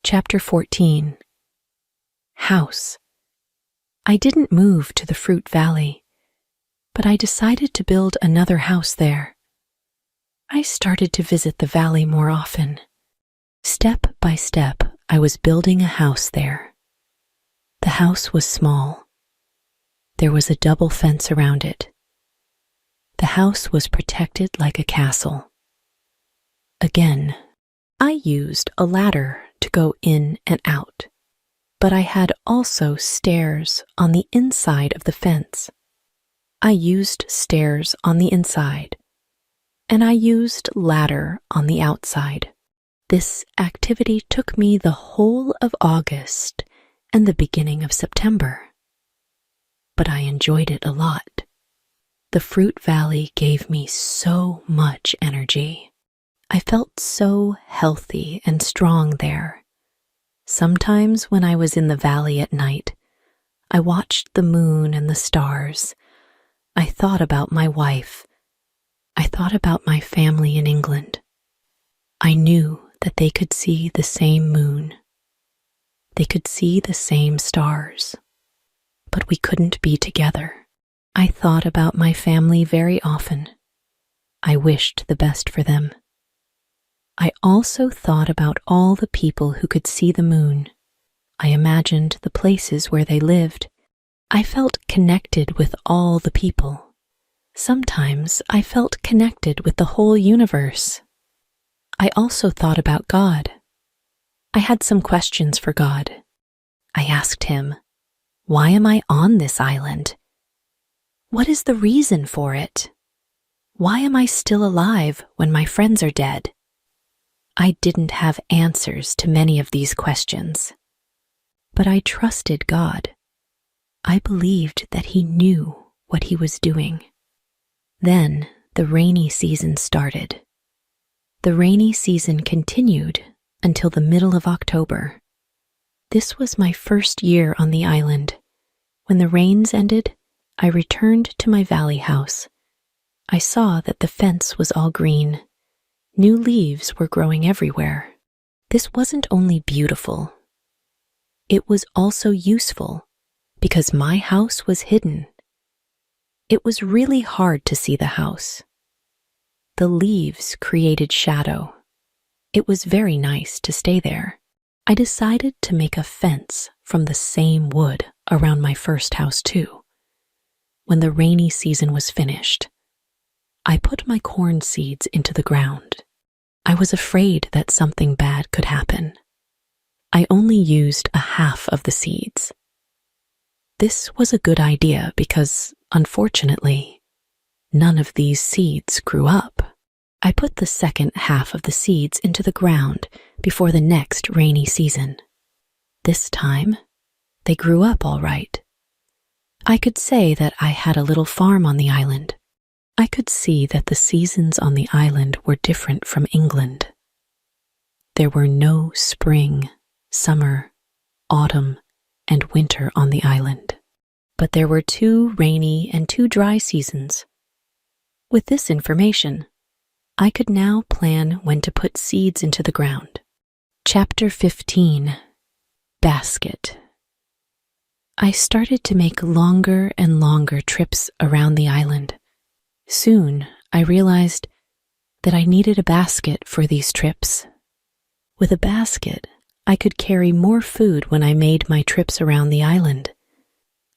[SPEAKER 1] Chapter 14. House. I didn't move to the fruit valley, but I decided to build another house there. I started to visit the valley more often. Step by step, I was building a house there. The house was small. There was a double fence around it. The house was protected like a castle. Again, I used a ladder to go in and out, but I had also stairs on the inside of the fence. I used stairs on the inside, and I used ladder on the outside. This activity took me the whole of August and the beginning of September, but I enjoyed it a lot. The fruit valley gave me so much energy. I felt so healthy and strong there. Sometimes when I was in the valley at night, I watched the moon and the stars. I thought about my wife. I thought about my family in England. I knew that they could see the same moon. They could see the same stars. But we couldn't be together. I thought about my family very often. I wished the best for them. I also thought about all the people who could see the moon. I imagined the places where they lived. I felt connected with all the people. Sometimes I felt connected with the whole universe. I also thought about God. I had some questions for God. I asked him, "Why am I on this island? What is the reason for it? Why am I still alive when my friends are dead?" I didn't have answers to many of these questions, but I trusted God. I believed that He knew what He was doing. Then the rainy season started. The rainy season continued until the middle of October. This was my first year on the island. When the rains ended, I returned to my valley house. I saw that the fence was all green. New leaves were growing everywhere. This wasn't only beautiful. It was also useful because my house was hidden. It was really hard to see the house. The leaves created shadow. It was very nice to stay there. I decided to make a fence from the same wood around my first house too. When the rainy season was finished, I put my corn seeds into the ground. I was afraid that something bad could happen. I only used a half of the seeds. This was a good idea because, unfortunately, none of these seeds grew up. I put the second half of the seeds into the ground before the next rainy season. This time, they grew up all right. I could say that I had a little farm on the island. I could see that the seasons on the island were different from England. There were no spring, summer, autumn, and winter on the island, but there were 2 rainy and 2 dry seasons. With this information, I could now plan when to put seeds into the ground. Chapter 15. Basket. I started to make longer and longer trips around the island. Soon, I realized that I needed a basket for these trips. With a basket, I could carry more food when I made my trips around the island.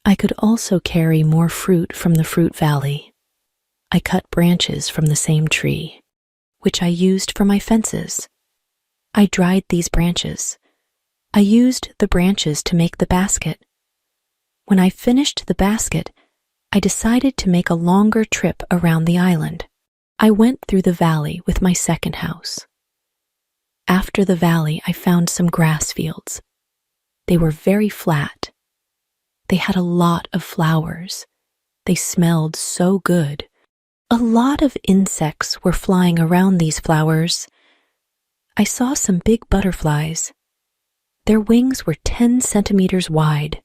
[SPEAKER 1] I could also carry more fruit from the fruit valley. I cut branches from the same tree, which I used for my fences. I dried these branches. I used the branches to make the basket. When I finished the basket, I decided to make a longer trip around the island. I went through the valley with my second house. After the valley, I found some grass fields. They were very flat. They had a lot of flowers. They smelled so good. A lot of insects were flying around these flowers. I saw some big butterflies. Their wings were 10 centimeters wide.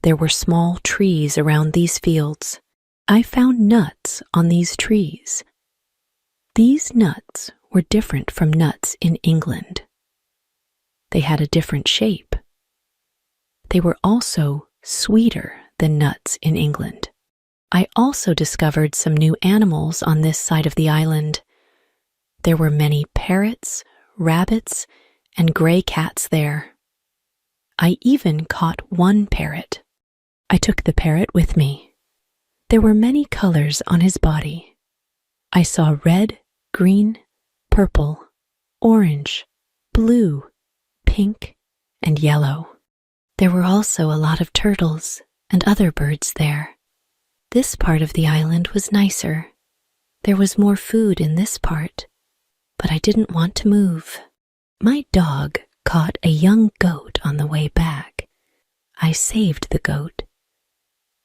[SPEAKER 1] There were small trees around these fields. I found nuts on these trees. These nuts were different from nuts in England. They had a different shape. They were also sweeter than nuts in England. I also discovered some new animals on this side of the island. There were many parrots, rabbits, and gray cats there. I even caught one parrot. I took the parrot with me. There were many colors on his body. I saw red, green, purple, orange, blue, pink, and yellow. There were also a lot of turtles and other birds there. This part of the island was nicer. There was more food in this part, but I didn't want to move. My dog caught a young goat on the way back. I saved the goat.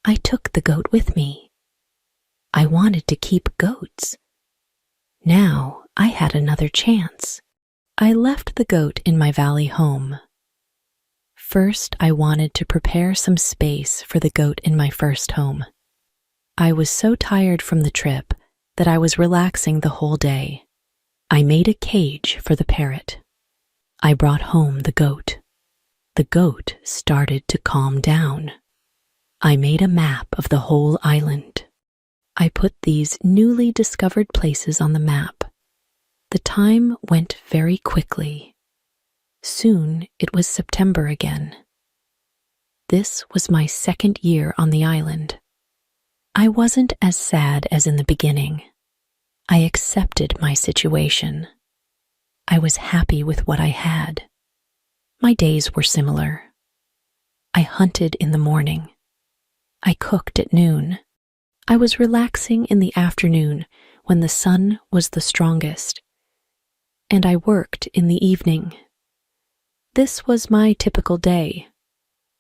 [SPEAKER 1] I took the goat with me. I wanted to keep goats. Now I had another chance. I left the goat in my valley home. First, I wanted to prepare some space for the goat in my first home. I was so tired from the trip that I was relaxing the whole day. I made a cage for the parrot. I brought home the goat. The goat started to calm down. I made a map of the whole island. I put these newly discovered places on the map. The time went very quickly. Soon it was September again. This was my second year on the island. I wasn't as sad as in the beginning. I accepted my situation. I was happy with what I had. My days were similar. I hunted in the morning. I cooked at noon. I was relaxing in the afternoon when the sun was the strongest. And I worked in the evening. This was my typical day.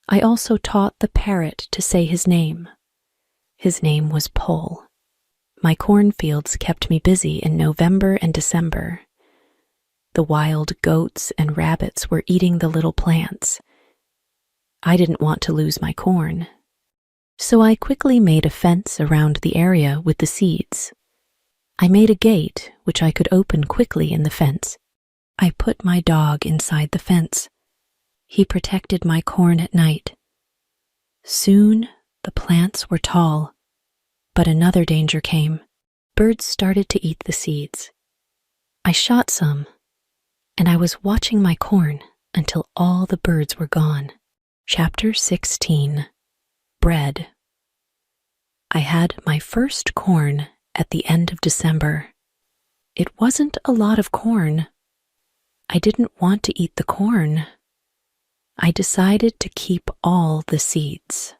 [SPEAKER 1] I also taught the parrot to say his name. His name was Pole. My cornfields kept me busy in November and December. The wild goats and rabbits were eating the little plants. I didn't want to lose my corn, so I quickly made a fence around the area with the seeds. I made a gate which I could open quickly in the fence. I put my dog inside the fence. He protected my corn at night. Soon the plants were tall, but another danger came. Birds started to eat the seeds. I shot some, and I was watching my corn until all the birds were gone. Chapter 16. Bread. I had my first corn at the end of December. It wasn't a lot of corn. I didn't want to eat the corn. I decided to keep all the seeds.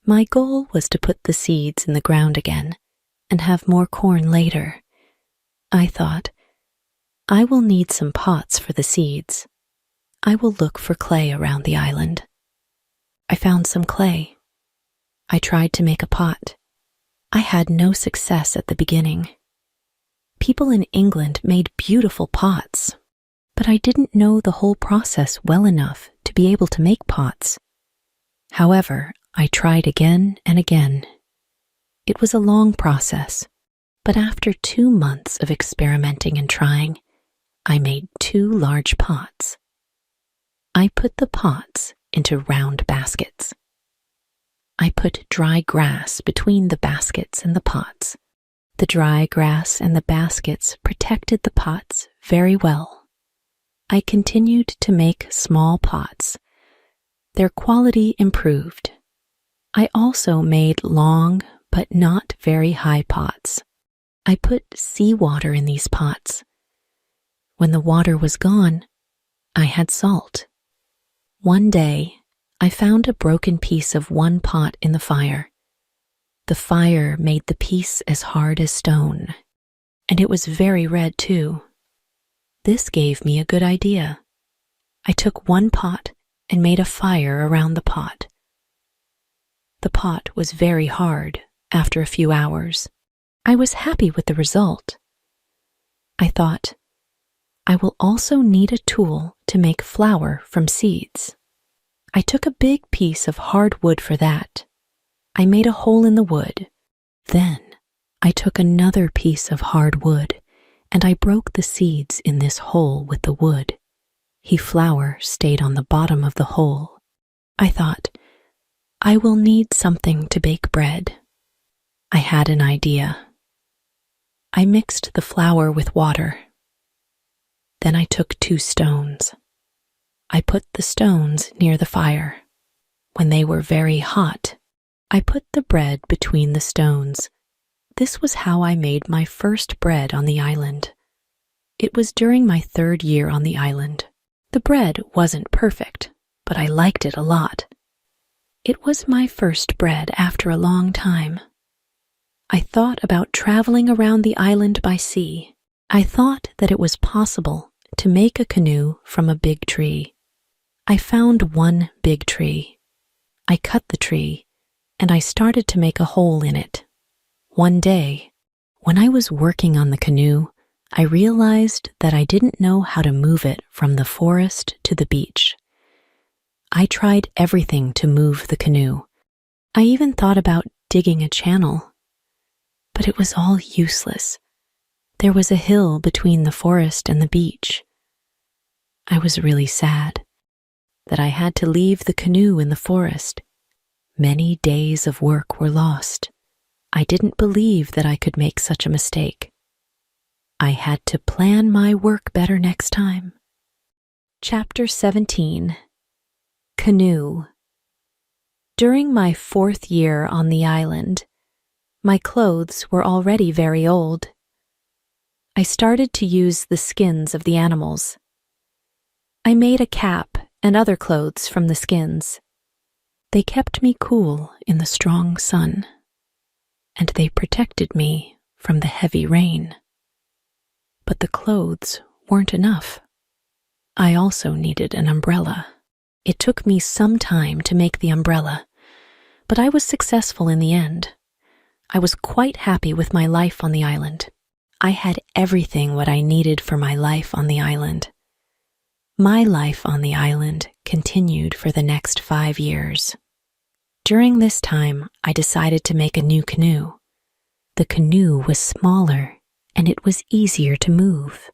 [SPEAKER 1] My goal was to put the seeds in the ground again and have more corn later. I thought, I will need some pots for the seeds. I will look for clay around the island. I found some clay. I tried to make a pot. I had no success at the beginning. People in England made beautiful pots, but I didn't know the whole process well enough to be able to make pots. However, I tried again and again. It was a long process, but after 2 months of experimenting and trying, I made 2 large pots. I put the pots into round baskets. I put dry grass between the baskets and the pots. The dry grass and the baskets protected the pots very well. I continued to make small pots. Their quality improved. I also made long but not very high pots. I put seawater in these pots. When the water was gone, I had salt. One day, I found a broken piece of one pot in the fire. The fire made the piece as hard as stone, and it was very red too. This gave me a good idea. I took one pot and made a fire around the pot. The pot was very hard after a few hours. I was happy with the result. I thought, I will also need a tool to make flour from seeds. I took a big piece of hard wood for that. I made a hole in the wood. Then I took another piece of hard wood and I broke the seeds in this hole with the wood. Flour stayed on the bottom of the hole. I thought, I will need something to bake bread. I had an idea. I mixed the flour with water. Then I took 2 stones. I put the stones near the fire. When they were very hot, I put the bread between the stones. This was how I made my first bread on the island. It was during my 3rd year on the island. The bread wasn't perfect, but I liked it a lot. It was my first bread after a long time. I thought about traveling around the island by sea. I thought that it was possible to make a canoe from a big tree. I found one big tree. I cut the tree, and I started to make a hole in it. One day, when I was working on the canoe, I realized that I didn't know how to move it from the forest to the beach. I tried everything to move the canoe. I even thought about digging a channel. But it was all useless. There was a hill between the forest and the beach. I was really sad that I had to leave the canoe in the forest. Many days of work were lost. I didn't believe that I could make such a mistake. I had to plan my work better next time. Chapter 17. Canoe. During my 4th year on the island, my clothes were already very old. I started to use the skins of the animals. I made a cap and other clothes from the skins. They kept me cool in the strong sun, and they protected me from the heavy rain. But the clothes weren't enough. I also needed an umbrella. It took me some time to make the umbrella, but I was successful in the end. I was quite happy with my life on the island. I had everything what I needed for my life on the island. My life on the island continued for the next 5 years. During this time, I decided to make a new canoe. The canoe was smaller, and it was easier to move.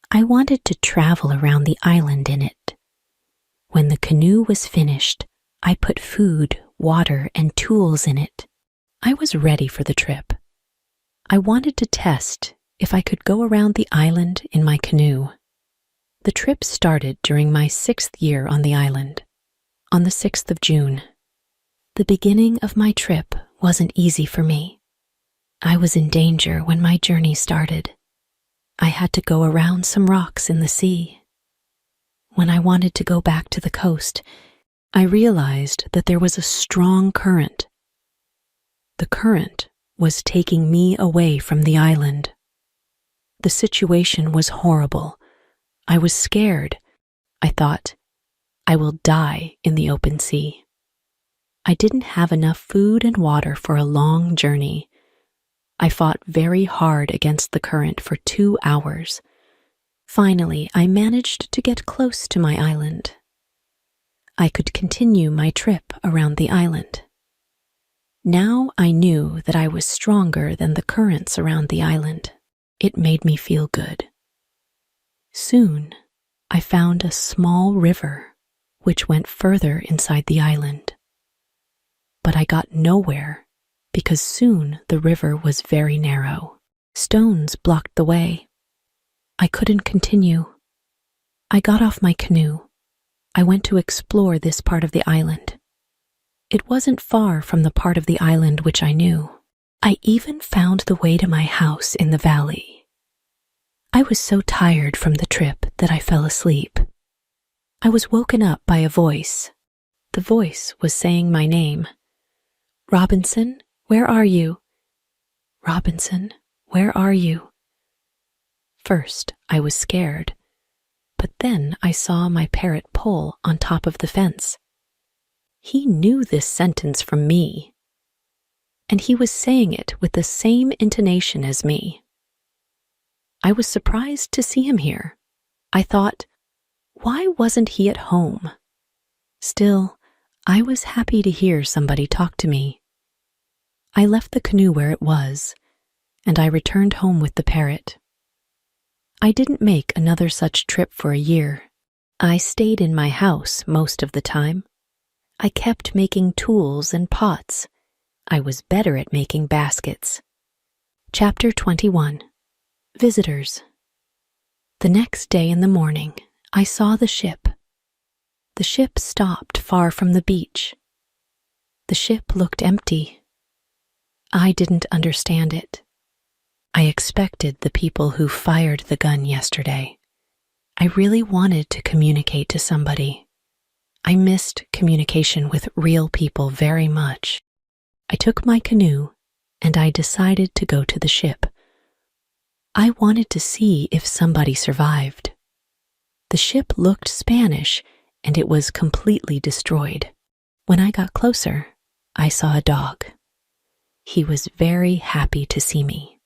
[SPEAKER 1] I wanted to travel around the island in it. When the canoe was finished, I put food, water, and tools in it. I was ready for the trip. I wanted to test if I could go around the island in my canoe. The trip started during my 6th year on the island, on the 6th of June. The beginning of my trip wasn't easy for me. I was in danger when my journey started. I had to go around some rocks in the sea. When I wanted to go back to the coast, I realized that there was a strong current. The current was taking me away from the island. The situation was horrible. I was scared. I thought, I will die in the open sea. I didn't have enough food and water for a long journey. I fought very hard against the current for 2 hours. Finally, I managed to get close to my island. I could continue my trip around the island. Now I knew that I was stronger than the currents around the island. It made me feel good. Soon, I found a small river which went further inside the island. But I got nowhere because soon the river was very narrow. Stones blocked the way. I couldn't continue. I got off my canoe. I went to explore this part of the island. It wasn't far from the part of the island which I knew. I even found the way to my house in the valley. I was so tired from the trip that I fell asleep. I was woken up by a voice. The voice was saying my name. "Robinson, where are you? Robinson, where are you?" First, I was scared, but then I saw my parrot pull on top of the fence. He knew this sentence from me, and he was saying it with the same intonation as me. I was surprised to see him here. I thought, why wasn't he at home? Still, I was happy to hear somebody talk to me. I left the canoe where it was, and I returned home with the parrot. I didn't make another such trip for a year. I stayed in my house most of the time. I kept making tools and pots. I was better at making baskets. Chapter 21. Visitors. The next day in the morning, I saw the ship. The ship stopped far from the beach. The The ship looked empty. I didn't understand it. I expected the people who fired the gun yesterday. I really wanted to communicate to somebody. I missed communication with real people very much. I took my canoe and I decided to go to the ship. I wanted to see if somebody survived. The ship looked Spanish and it was completely destroyed. When I got closer, I saw a dog. He was very happy to see me.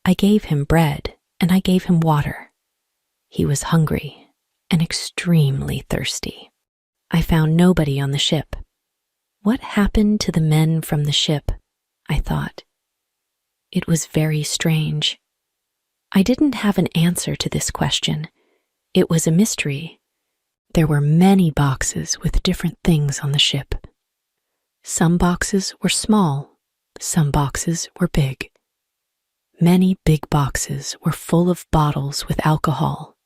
[SPEAKER 1] I gave him bread and I gave him water. He was hungry and extremely thirsty. I found nobody on the ship. What happened to the men from the ship? I thought. It was very strange. I didn't have an answer to this question. It was a mystery. There were many boxes with different things on the ship. Some boxes were small, some boxes were big. Many big boxes were full of bottles with alcohol,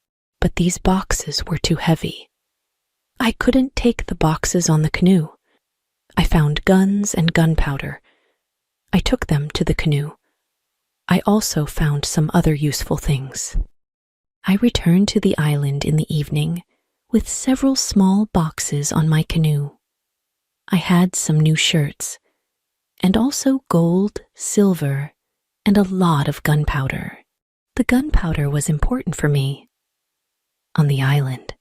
[SPEAKER 1] but these boxes were too heavy. I couldn't take the boxes on the canoe. I found guns and gunpowder. I took them to the canoe. I also found some other useful things. I returned to the island in the evening with several small boxes on my canoe. I had some new shirts, and also gold, silver, and a lot of gunpowder. The gunpowder was important for me. On the island,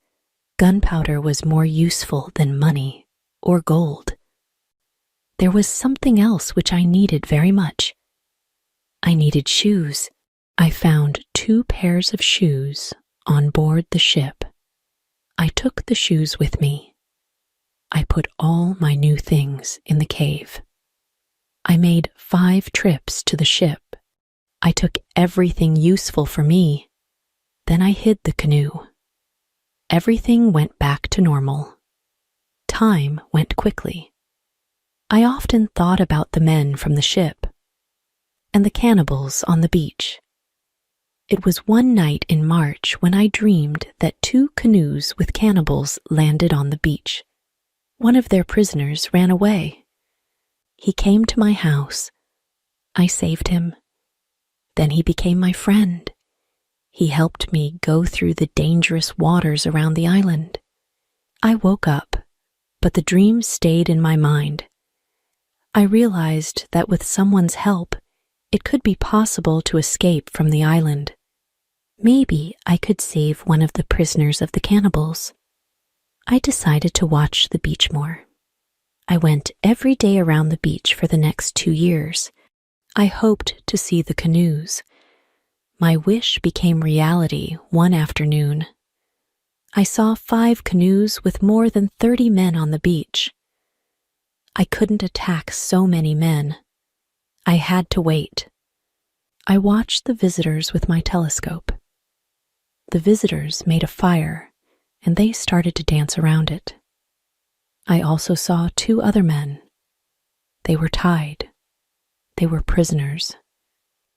[SPEAKER 1] gunpowder was more useful than money or gold. There was something else which I needed very much. I needed shoes. I found 2 pairs of shoes on board the ship. I took the shoes with me. I put all my new things in the cave. I made 5 trips to the ship. I took everything useful for me. Then I hid the canoe. Everything went back to normal. Time went quickly. I often thought about the men from the ship and the cannibals on the beach. It was one night in March when I dreamed that 2 canoes with cannibals landed on the beach. One of their prisoners ran away. He came to my house. I saved him. Then he became my friend. He helped me go through the dangerous waters around the island. I woke up, but the dream stayed in my mind. I realized that with someone's help, it could be possible to escape from the island. Maybe I could save one of the prisoners of the cannibals. I decided to watch the beach more. I went every day around the beach for the next 2 years. I hoped to see the canoes. My wish became reality one afternoon. I saw 5 canoes with more than 30 men on the beach. I couldn't attack so many men. I had to wait. I watched the visitors with my telescope. The visitors made a fire, and they started to dance around it. I also saw 2 other men. They were tied. They were prisoners.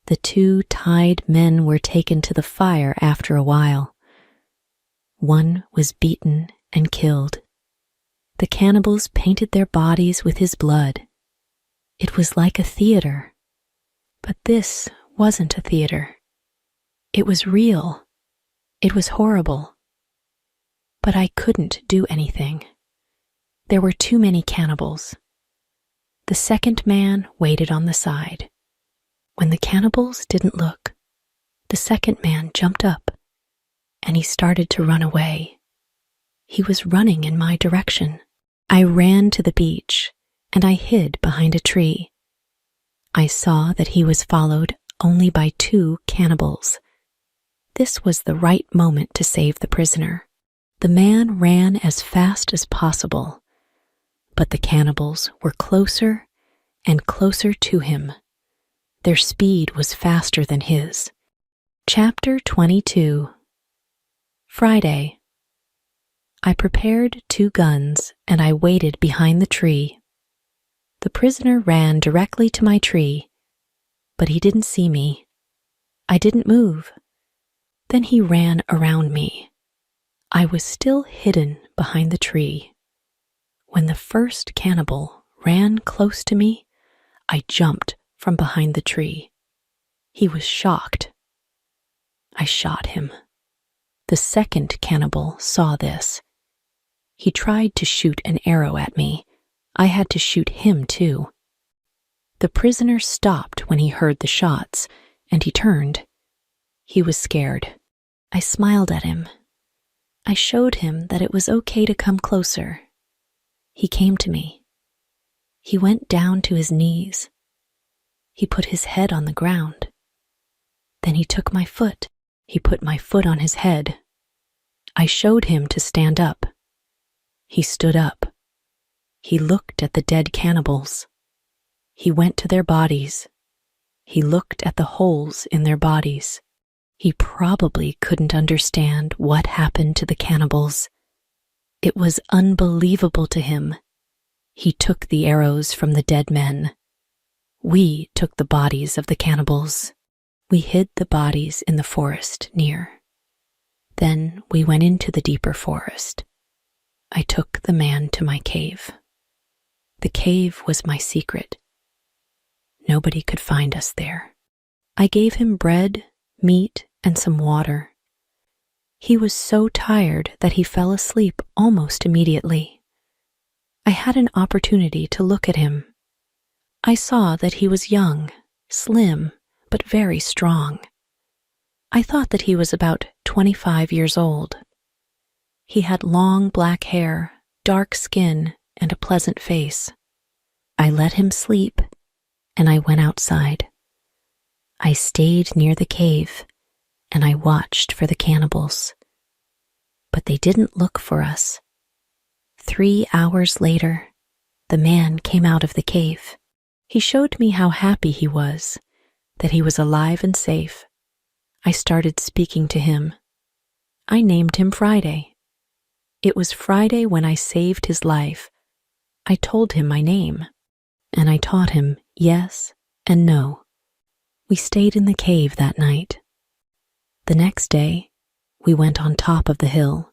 [SPEAKER 1] The 2 tied men were taken to the fire after a while. One was beaten and killed. The cannibals painted their bodies with his blood. It was like a theater. But this wasn't a theater. It was real. It was horrible. But I couldn't do anything. There were too many cannibals. The second man waited on the side. When the cannibals didn't look, the second man jumped up, and he started to run away. He was running in my direction. I ran to the beach, and I hid behind a tree. I saw that he was followed only by 2 cannibals. This was the right moment to save the prisoner. The man ran as fast as possible, but the cannibals were closer and closer to him. Their speed was faster than his. Chapter 22. Friday. I prepared 2 guns and I waited behind the tree. The prisoner ran directly to my tree, but he didn't see me. I didn't move. Then he ran around me. I was still hidden behind the tree. When the first cannibal ran close to me, I jumped from behind the tree. He was shocked. I shot him. The second cannibal saw this. He tried to shoot an arrow at me. I had to shoot him too. The prisoner stopped when he heard the shots, and he turned. He was scared. I smiled at him. I showed him that it was okay to come closer. He came to me. He went down to his knees. He put his head on the ground. Then he took my foot. He put my foot on his head. I showed him to stand up. He stood up. He looked at the dead cannibals. He went to their bodies. He looked at the holes in their bodies. He probably couldn't understand what happened to the cannibals. It was unbelievable to him. He took the arrows from the dead men. We took the bodies of the cannibals. We hid the bodies in the forest near. Then we went into the deeper forest. I took the man to my cave. The cave was my secret. Nobody could find us there. I gave him bread, meat, and some water. He was so tired that he fell asleep almost immediately. I had an opportunity to look at him. I saw that he was young, slim, but very strong. I thought that he was about 25 years old. He had long black hair, dark skin, and a pleasant face. I let him sleep, and I went outside. I stayed near the cave, and I watched for the cannibals. But they didn't look for us. 3 hours later, the man came out of the cave. He showed me how happy he was, that he was alive and safe. I started speaking to him. I named him Friday. It was Friday when I saved his life. I told him my name, and I taught him yes and no. We stayed in the cave that night. The next day, we went on top of the hill.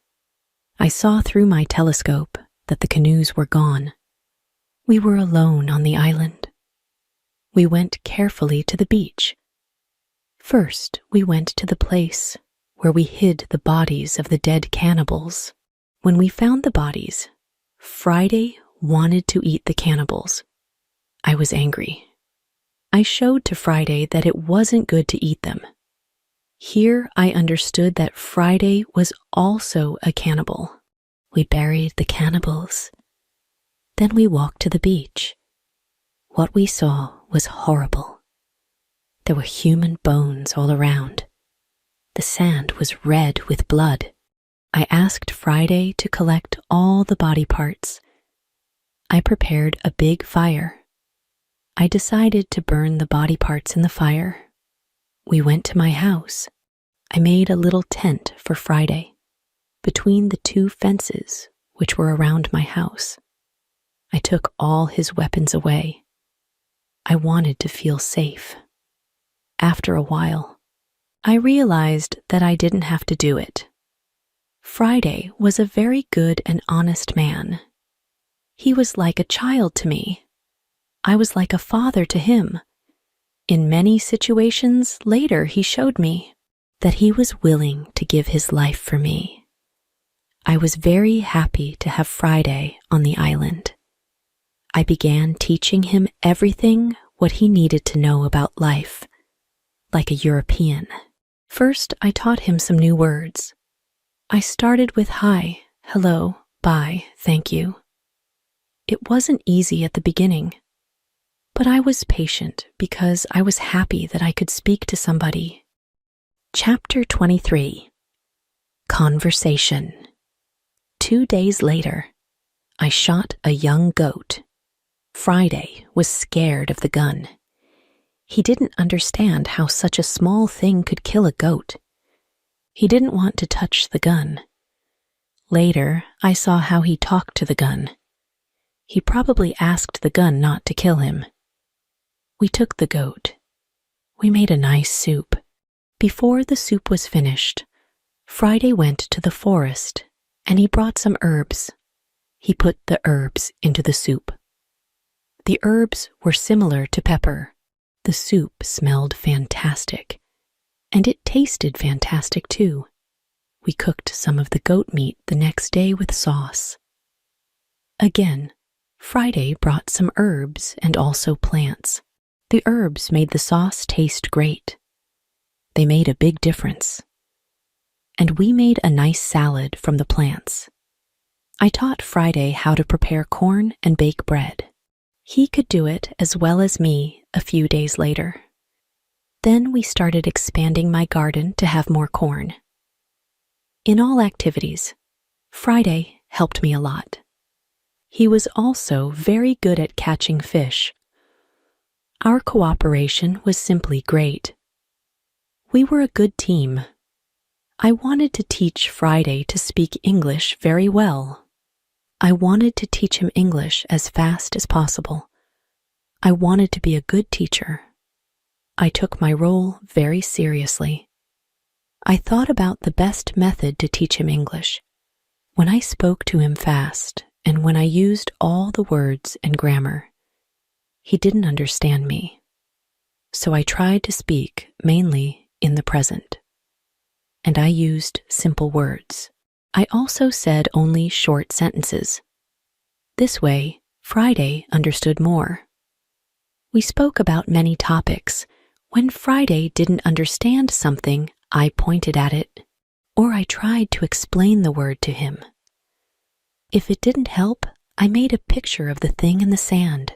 [SPEAKER 1] I saw through my telescope that the canoes were gone. We were alone on the island. We went carefully to the beach. First, we went to the place where we hid the bodies of the dead cannibals. When we found the bodies, Friday wanted to eat the cannibals. I was angry. I showed to Friday that it wasn't good to eat them. Here I understood that Friday was also a cannibal. We buried the cannibals. Then we walked to the beach. What we saw was horrible. There were human bones all around. The sand was red with blood. I asked Friday to collect all the body parts. I prepared a big fire. I decided to burn the body parts in the fire. We went to my house. I made a little tent for Friday between the 2 fences which were around my house. I took all his weapons away. I wanted to feel safe. After a while, I realized that I didn't have to do it. Friday was a very good and honest man. He was like a child to me. I was like a father to him. In many situations later, he showed me that he was willing to give his life for me. I was very happy to have Friday on the island. I began teaching him everything what he needed to know about life, like a European. First, I taught him some new words. I started with hi, hello, bye, thank you. It wasn't easy at the beginning, but I was patient because I was happy that I could speak to somebody. Chapter 23. Conversation. 2 days later, I shot a young goat. Friday was scared of the gun. He didn't understand how such a small thing could kill a goat. He didn't want to touch the gun. Later, I saw how he talked to the gun. He probably asked the gun not to kill him. We took the goat. We made a nice soup. Before the soup was finished, Friday went to the forest and he brought some herbs. He put the herbs into the soup. The herbs were similar to pepper. The soup smelled fantastic, and it tasted fantastic too. We cooked some of the goat meat the next day with sauce. Again, Friday brought some herbs and also plants. The herbs made the sauce taste great. They made a big difference. And we made a nice salad from the plants. I taught Friday how to prepare corn and bake bread. He could do it as well as me a few days later. Then we started expanding my garden to have more corn. In all activities, Friday helped me a lot. He was also very good at catching fish. Our cooperation was simply great. We were a good team. I wanted to teach Friday to speak English very well. I wanted to teach him English as fast as possible. I wanted to be a good teacher. I took my role very seriously. I thought about the best method to teach him English. When I spoke to him fast and when I used all the words and grammar, he didn't understand me. So I tried to speak mainly in the present. And I used simple words. I also said only short sentences. This way, Friday understood more. We spoke about many topics. When Friday didn't understand something, I pointed at it, or I tried to explain the word to him. If it didn't help, I made a picture of the thing in the sand.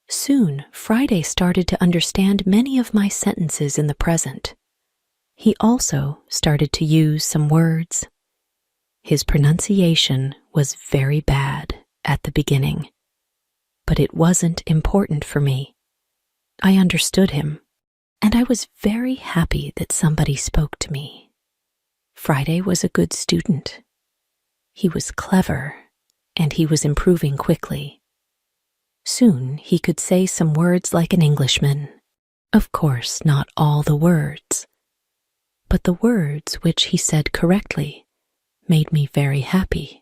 [SPEAKER 1] Soon, Friday started to understand many of my sentences in the present. He also started to use some words. His pronunciation was very bad at the beginning, but it wasn't important for me. I understood him, and I was very happy that somebody spoke to me. Friday was a good student. He was clever, and he was improving quickly. Soon he could say some words like an Englishman. Of course, not all the words, but the words which he said correctly made me very happy.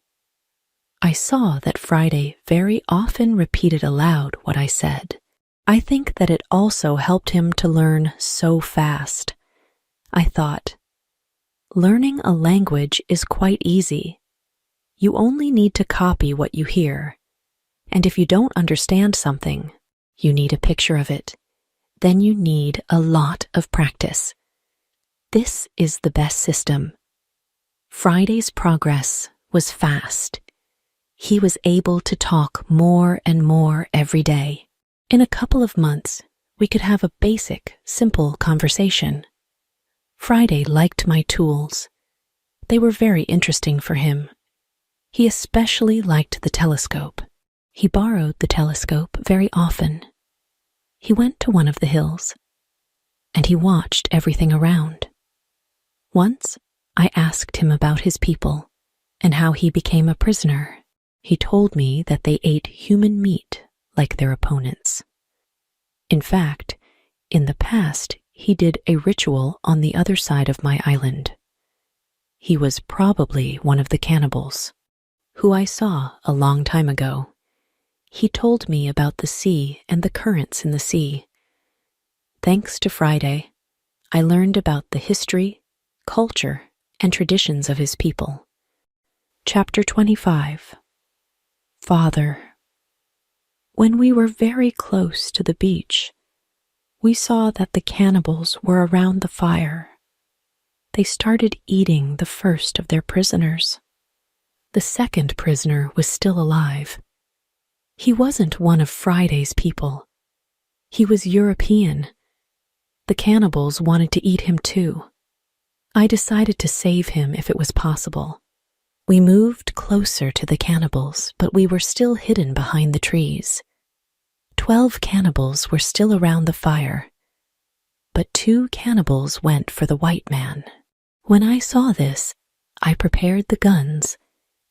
[SPEAKER 1] I saw that Friday very often repeated aloud what I said. I think that it also helped him to learn so fast. I thought, learning a language is quite easy. You only need to copy what you hear. And if you don't understand something, you need a picture of it. Then you need a lot of practice. This is the best system. Friday's progress was fast. He was able to talk more and more every day. In a couple of months, we could have a basic, simple conversation. Friday liked my tools. They were very interesting for him. He especially liked the telescope. He borrowed the telescope very often. He went to one of the hills, and he watched everything around. Once, I asked him about his people and how he became a prisoner. He told me that they ate human meat like their opponents. In fact, in the past, he did a ritual on the other side of my island. He was probably one of the cannibals, who I saw a long time ago. He told me about the sea and the currents in the sea. Thanks to Friday, I learned about the history, culture, and traditions of his people. Chapter 25. Father. When we were very close to the beach, we saw that the cannibals were around the fire. They started eating the first of their prisoners. The second prisoner was still alive. He wasn't one of Friday's people. He was European. The cannibals wanted to eat him too. I decided to save him if it was possible. We moved closer to the cannibals, but we were still hidden behind the trees. 12 cannibals were still around the fire, but 2 cannibals went for the white man. When I saw this, I prepared the guns,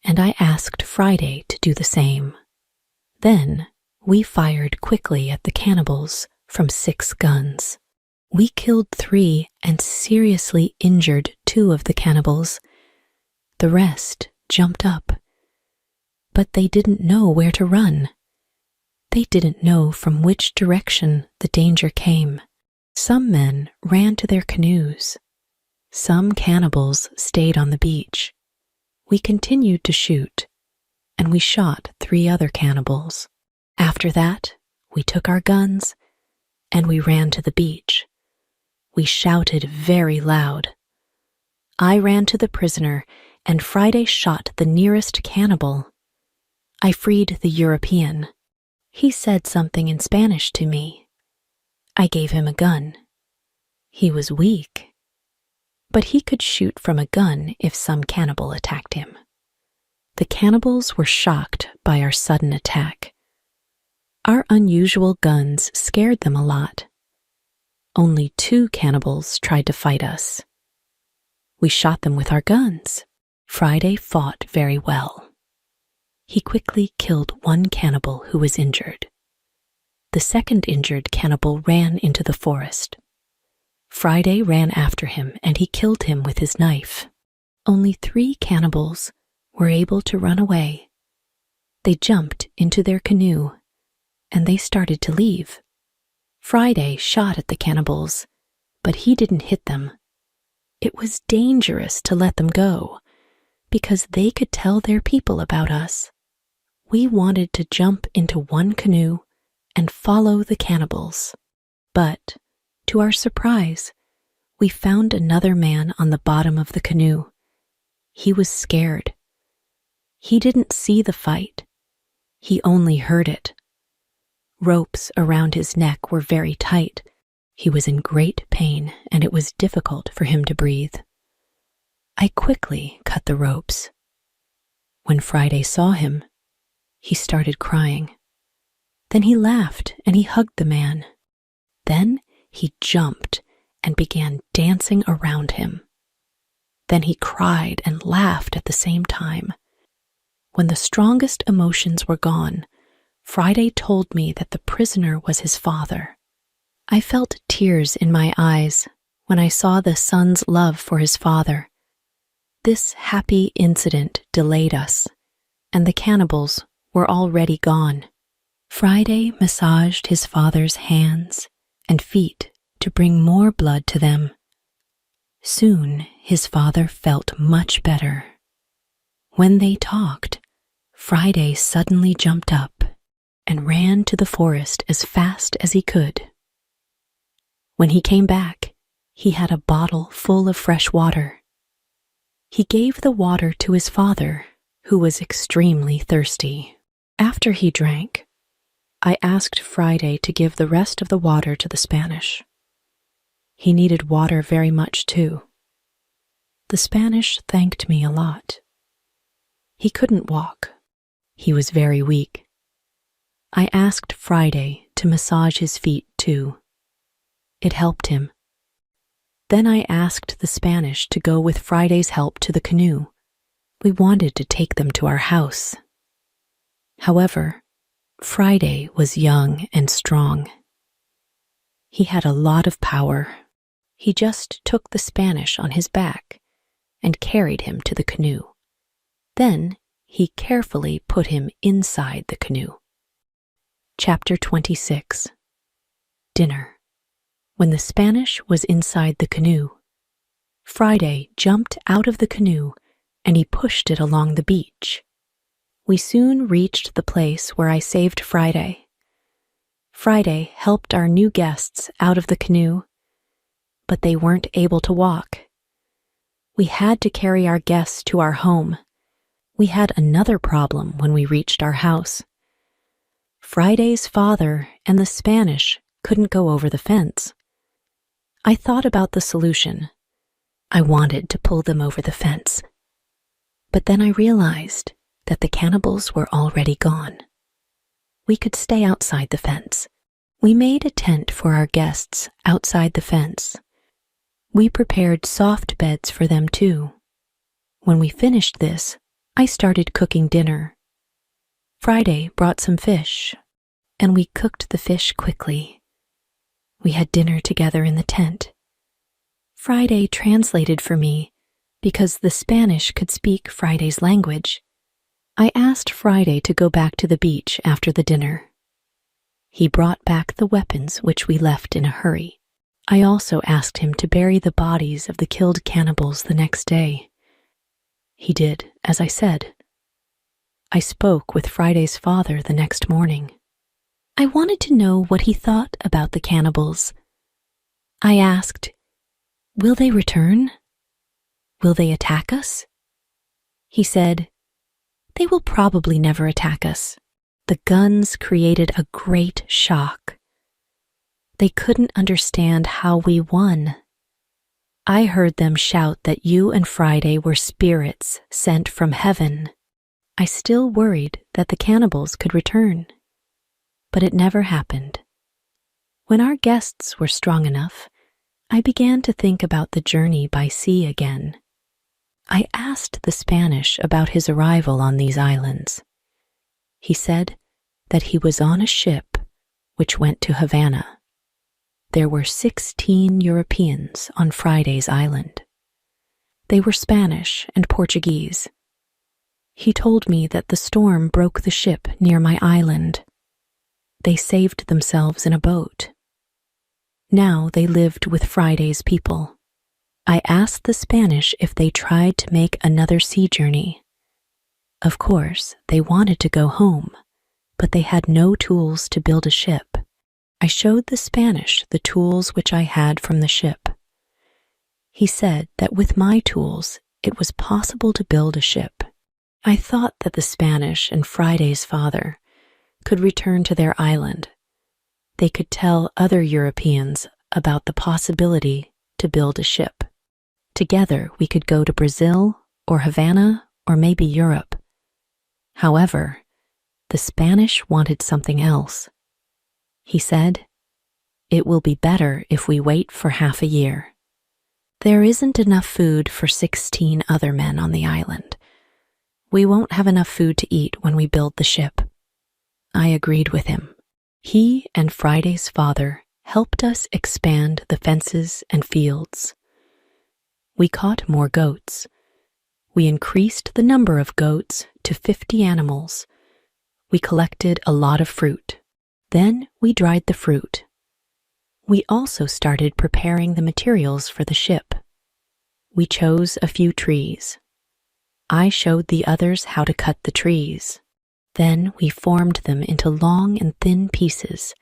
[SPEAKER 1] and I asked Friday to do the same. Then we fired quickly at the cannibals from 6 guns. We killed 3 and seriously injured 2 of the cannibals. The rest jumped up, but they didn't know where to run. They didn't know from which direction the danger came. Some men ran to their canoes. Some cannibals stayed on the beach. We continued to shoot, and we shot 3 other cannibals. After that, we took our guns, and we ran to the beach. We shouted very loud. I ran to the prisoner, and Friday shot the nearest cannibal. I freed the European. He said something in Spanish to me. I gave him a gun. He was weak, but he could shoot from a gun if some cannibal attacked him. The cannibals were shocked by our sudden attack. Our unusual guns scared them a lot. Only 2 cannibals tried to fight us. We shot them with our guns. Friday fought very well. He quickly killed 1 cannibal who was injured. The second injured cannibal ran into the forest. Friday ran after him and he killed him with his knife. Only 3 cannibals were able to run away. They jumped into their canoe and they started to leave. Friday shot at the cannibals, but he didn't hit them. It was dangerous to let them go because they could tell their people about us. We wanted to jump into one canoe and follow the cannibals. But, to our surprise, we found another man on the bottom of the canoe. He was scared. He didn't see the fight. He only heard it. Ropes around his neck were very tight. He was in great pain, and it was difficult for him to breathe. I quickly cut the ropes. When Friday saw him, he started crying. Then he laughed and he hugged the man. Then he jumped and began dancing around him. Then he cried and laughed at the same time. When the strongest emotions were gone, Friday told me that the prisoner was his father. I felt tears in my eyes when I saw the son's love for his father. This happy incident delayed us, and the cannibals were already gone. Friday massaged his father's hands and feet to bring more blood to them. Soon his father felt much better. When they talked, Friday suddenly jumped up and ran to the forest as fast as he could. When he came back, he had a bottle full of fresh water. He gave the water to his father, who was extremely thirsty. After he drank, I asked Friday to give the rest of the water to the Spanish. He needed water very much too. The Spanish thanked me a lot. He couldn't walk. He was very weak. I asked Friday to massage his feet too. It helped him. Then I asked the Spanish to go with Friday's help to the canoe. We wanted to take them to our house. However, Friday was young and strong. He had a lot of power. He just took the Spanish on his back and carried him to the canoe. Then he carefully put him inside the canoe. Chapter 26. Dinner. When the Spanish was inside the canoe, Friday jumped out of the canoe and he pushed it along the beach. We soon reached the place where I saved Friday. Friday helped our new guests out of the canoe, but they weren't able to walk. We had to carry our guests to our home. We had another problem when we reached our house. Friday's father and the Spanish couldn't go over the fence. I thought about the solution. I wanted to pull them over the fence. But then I realized that the cannibals were already gone. We could stay outside the fence. We made a tent for our guests outside the fence. We prepared soft beds for them too. When we finished this, I started cooking dinner. Friday brought some fish, and we cooked the fish quickly. We had dinner together in the tent. Friday translated for me because the Spanish could speak Friday's language. I asked Friday to go back to the beach after the dinner. He brought back the weapons which we left in a hurry. I also asked him to bury the bodies of the killed cannibals the next day. He did as I said. I spoke with Friday's father the next morning. I wanted to know what he thought about the cannibals. I asked, "Will they return? Will they attack us?" He said, "They will probably never attack us. The guns created a great shock. They couldn't understand how we won. I heard them shout that you and Friday were spirits sent from heaven." I still worried that the cannibals could return, but it never happened. When our guests were strong enough, I began to think about the journey by sea again. I asked the Spanish about his arrival on these islands. He said that he was on a ship which went to Havana. There were 16 Europeans on Friday's island. They were Spanish and Portuguese. He told me that the storm broke the ship near my island. They saved themselves in a boat. Now they lived with Friday's people. I asked the Spanish if they tried to make another sea journey. Of course, they wanted to go home, but they had no tools to build a ship. I showed the Spanish the tools which I had from the ship. He said that with my tools, it was possible to build a ship. I thought that the Spanish and Friday's father could return to their island. They could tell other Europeans about the possibility to build a ship. Together, we could go to Brazil or Havana or maybe Europe. However, the Spanish wanted something else. He said, "It will be better if we wait for half a year. There isn't enough food for 16 other men on the island. We won't have enough food to eat when we build the ship." I agreed with him. He and Friday's father helped us expand the fences and fields. We caught more goats. We increased the number of goats to 50 animals. We collected a lot of fruit. Then we dried the fruit. We also started preparing the materials for the ship. We chose a few trees. I showed the others how to cut the trees. Then we formed them into long and thin pieces.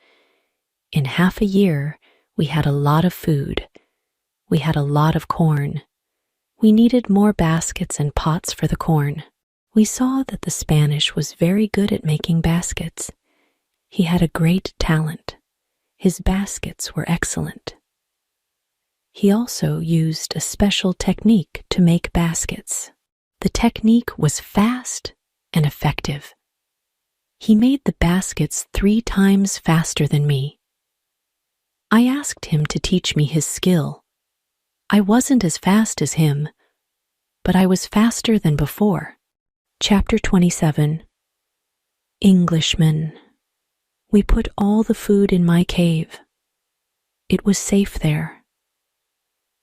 [SPEAKER 1] In half a year, we had a lot of food. We had a lot of corn. We needed more baskets and pots for the corn. We saw that the Spanish was very good at making baskets. He had a great talent. His baskets were excellent. He also used a special technique to make baskets. The technique was fast and effective. He made the baskets 3 times faster than me. I asked him to teach me his skill. I wasn't as fast as him, but I was faster than before. Chapter 27. Englishmen. We put all the food in my cave. It was safe there.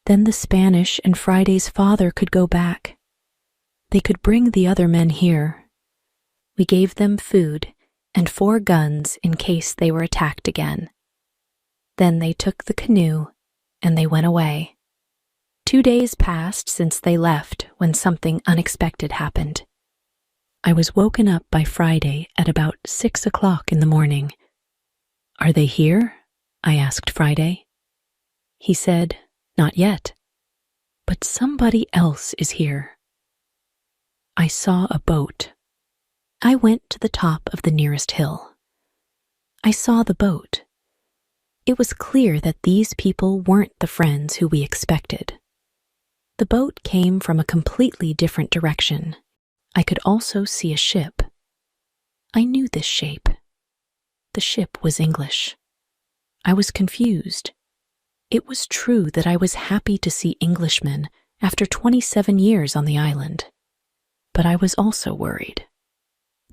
[SPEAKER 1] Then the Spanish and Friday's father could go back. They could bring the other men here. We gave them food and 4 guns in case they were attacked again. Then they took the canoe and they went away. 2 days passed since they left when something unexpected happened. I was woken up by Friday at about 6 o'clock in the morning. "Are they here?" I asked Friday. He said, "Not yet, but somebody else is here." I saw a boat. I went to the top of the nearest hill. I saw the boat. It was clear that these people weren't the friends who we expected. The boat came from a completely different direction. I could also see a ship. I knew this shape. The ship was English. I was confused. It was true that I was happy to see Englishmen after 27 years on the island. But I was also worried.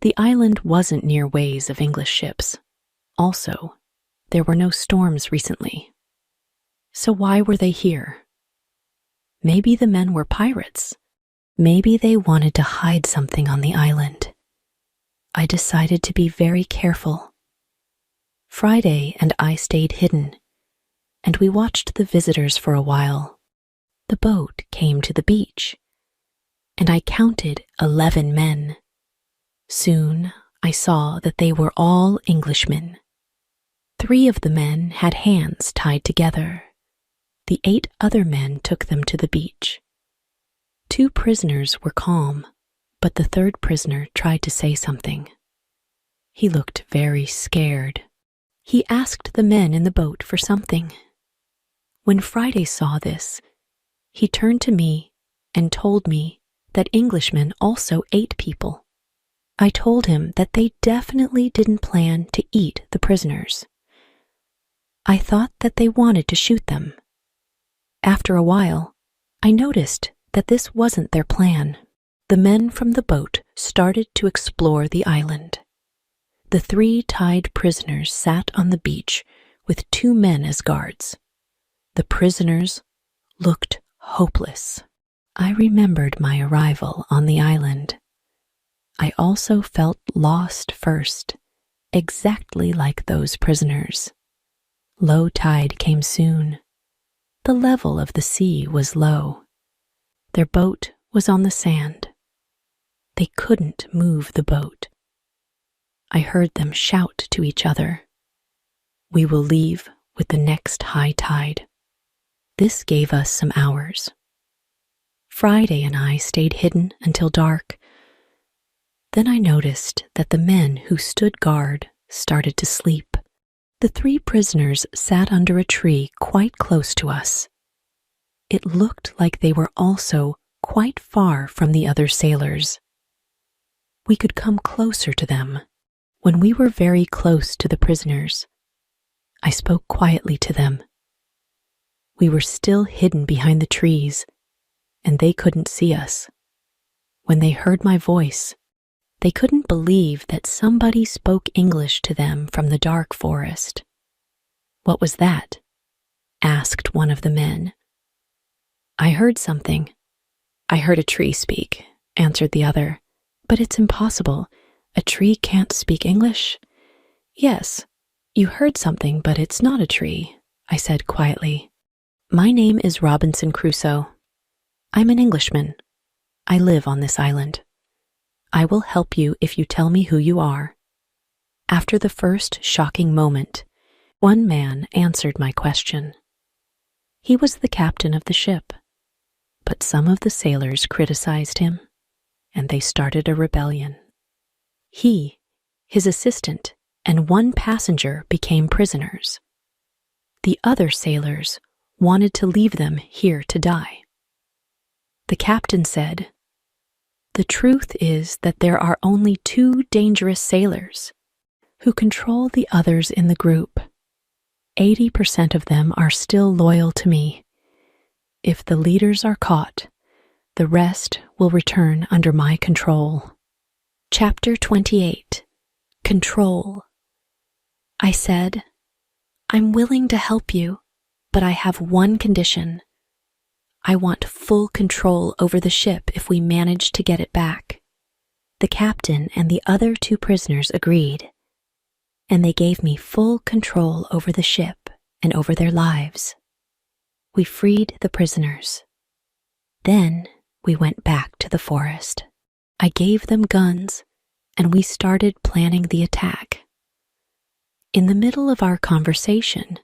[SPEAKER 1] The island wasn't near ways of English ships. Also, there were no storms recently. So why were they here? Maybe the men were pirates. Maybe they wanted to hide something on the island. I decided to be very careful. Friday and I stayed hidden, and we watched the visitors for a while. The boat came to the beach, and I counted 11 men. Soon I saw that they were all Englishmen. 3 of the men had hands tied together. The 8 other men took them to the beach. 2 prisoners were calm, but the 3rd prisoner tried to say something. He looked very scared. He asked the men in the boat for something. When Friday saw this, he turned to me and told me that Englishmen also ate people. I told him that they definitely didn't plan to eat the prisoners. I thought that they wanted to shoot them. After a while, I noticed that this wasn't their plan. The men from the boat started to explore the island. The 3 tied prisoners sat on the beach with 2 men as guards. The prisoners looked hopeless. I remembered my arrival on the island. I also felt lost first, exactly like those prisoners. Low tide came soon. The level of the sea was low. Their boat was on the sand. They couldn't move the boat. I heard them shout to each other, "We will leave with the next high tide." This gave us some hours. Friday and I stayed hidden until dark. Then I noticed that the men who stood guard started to sleep. The 3 prisoners sat under a tree quite close to us. It looked like they were also quite far from the other sailors. We could come closer to them. When we were very close to the prisoners, I spoke quietly to them. We were still hidden behind the trees, and they couldn't see us. When they heard my voice, they couldn't believe that somebody spoke English to them from the dark forest. "What was that?" asked one of the men. "I heard something." "I heard a tree speak," answered the other. "But it's impossible. A tree can't speak English." "Yes, you heard something, but it's not a tree," I said quietly. "My name is Robinson Crusoe. I'm an Englishman. I live on this island. I will help you if you tell me who you are." After the first shocking moment, one man answered my question. He was the captain of the ship, but some of the sailors criticized him, and they started a rebellion. He, his assistant, and 1 passenger became prisoners. The other sailors wanted to leave them here to die. The captain said, "The truth is that there are only 2 dangerous sailors who control the others in the group. 80% of them are still loyal to me. If the leaders are caught, the rest will return under my control." Chapter 28. Control. I said, "I'm willing to help you, but I have one condition. I want full control over the ship if we manage to get it back." The captain and the other 2 prisoners agreed, and they gave me full control over the ship and over their lives. We freed the prisoners. Then we went back to the forest. I gave them guns, and we started planning the attack. In the middle of our conversation,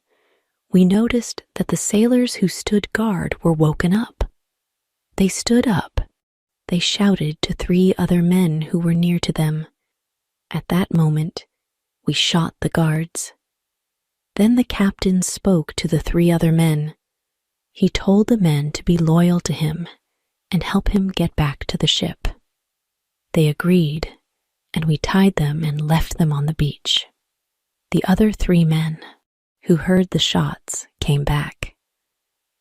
[SPEAKER 1] we noticed that the sailors who stood guard were woken up. They stood up. They shouted to 3 other men who were near to them. At that moment, we shot the guards. Then the captain spoke to the 3 other men. He told the men to be loyal to him and help him get back to the ship. They agreed, and we tied them and left them on the beach. The other 3 men, who heard the shots, came back.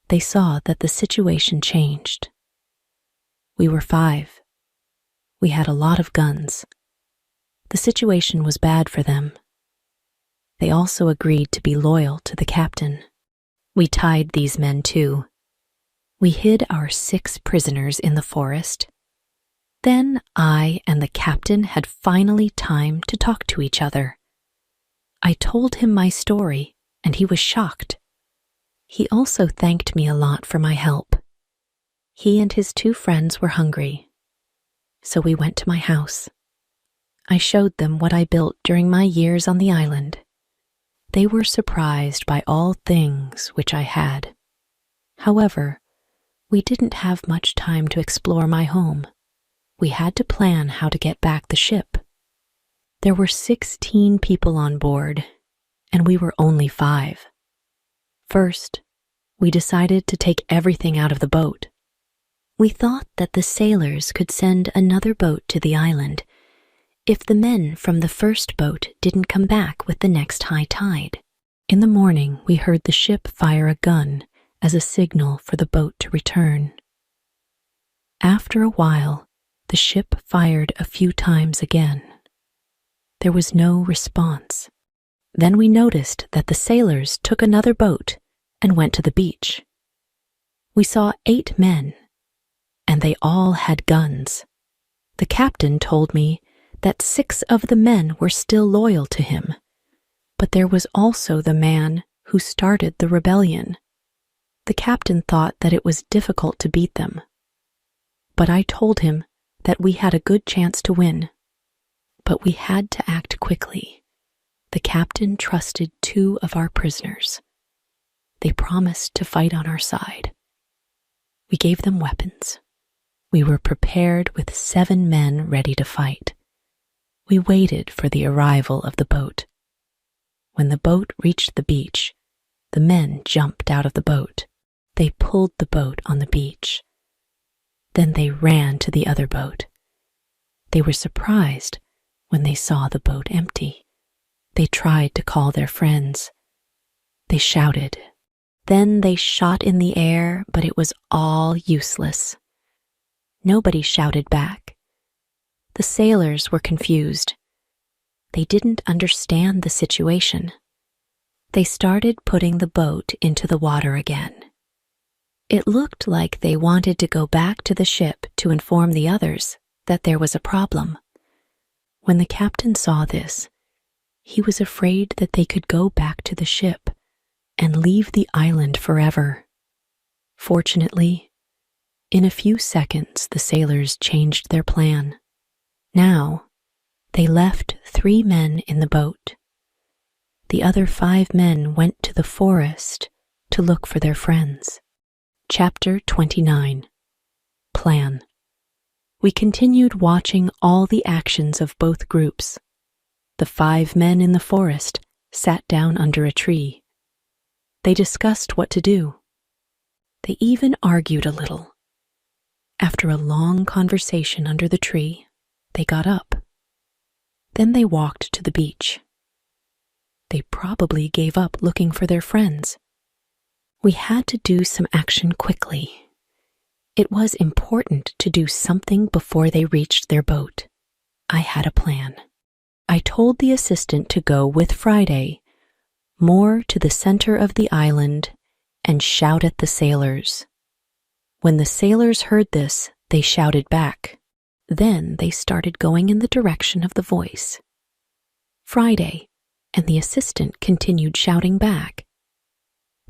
[SPEAKER 1] They saw that the situation changed. We were 5. We had a lot of guns. The situation was bad for them. They also agreed to be loyal to the captain. We tied these men too. We hid our 6 prisoners in the forest. Then I and the captain had finally time to talk to each other. I told him my story, and he was shocked. He also thanked me a lot for my help. He and his 2 friends were hungry, so we went to my house. I showed them what I built during my years on the island. They were surprised by all things which I had. However, we didn't have much time to explore my home. We had to plan how to get back the ship. There were 16 people on board, and we were only 5. First, we decided to take everything out of the boat. We thought that the sailors could send another boat to the island if the men from the first boat didn't come back with the next high tide. In the morning, we heard the ship fire a gun as a signal for the boat to return. After a while, the ship fired a few times again. There was no response. Then we noticed that the sailors took another boat and went to the beach. We saw 8 men, and they all had guns. The captain told me that 6 of the men were still loyal to him, but there was also the man who started the rebellion. The captain thought that it was difficult to beat them, but I told him that we had a good chance to win. But we had to act quickly. The captain trusted 2 of our prisoners. They promised to fight on our side. We gave them weapons. We were prepared with 7 men ready to fight. We waited for the arrival of the boat. When the boat reached the beach, the men jumped out of the boat. They pulled the boat on the beach. Then they ran to the other boat. They were surprised when they saw the boat empty. They tried to call their friends. They shouted. Then they shot in the air, but it was all useless. Nobody shouted back. The sailors were confused. They didn't understand the situation. They started putting the boat into the water again. It looked like they wanted to go back to the ship to inform the others that there was a problem. When the captain saw this, he was afraid that they could go back to the ship and leave the island forever. Fortunately, in a few seconds, the sailors changed their plan. Now, they left 3 men in the boat. The other 5 men went to the forest to look for their friends. Chapter 29. Plan. We continued watching all the actions of both groups. The 5 men in the forest sat down under a tree. They discussed what to do. They even argued a little. After a long conversation under the tree, they got up. Then they walked to the beach. They probably gave up looking for their friends. We had to do some action quickly. It was important to do something before they reached their boat. I had a plan. I told the assistant to go with Friday more to the center of the island and shout at the sailors. When the sailors heard this, they shouted back. Then they started going in the direction of the voice. Friday and the assistant continued shouting back.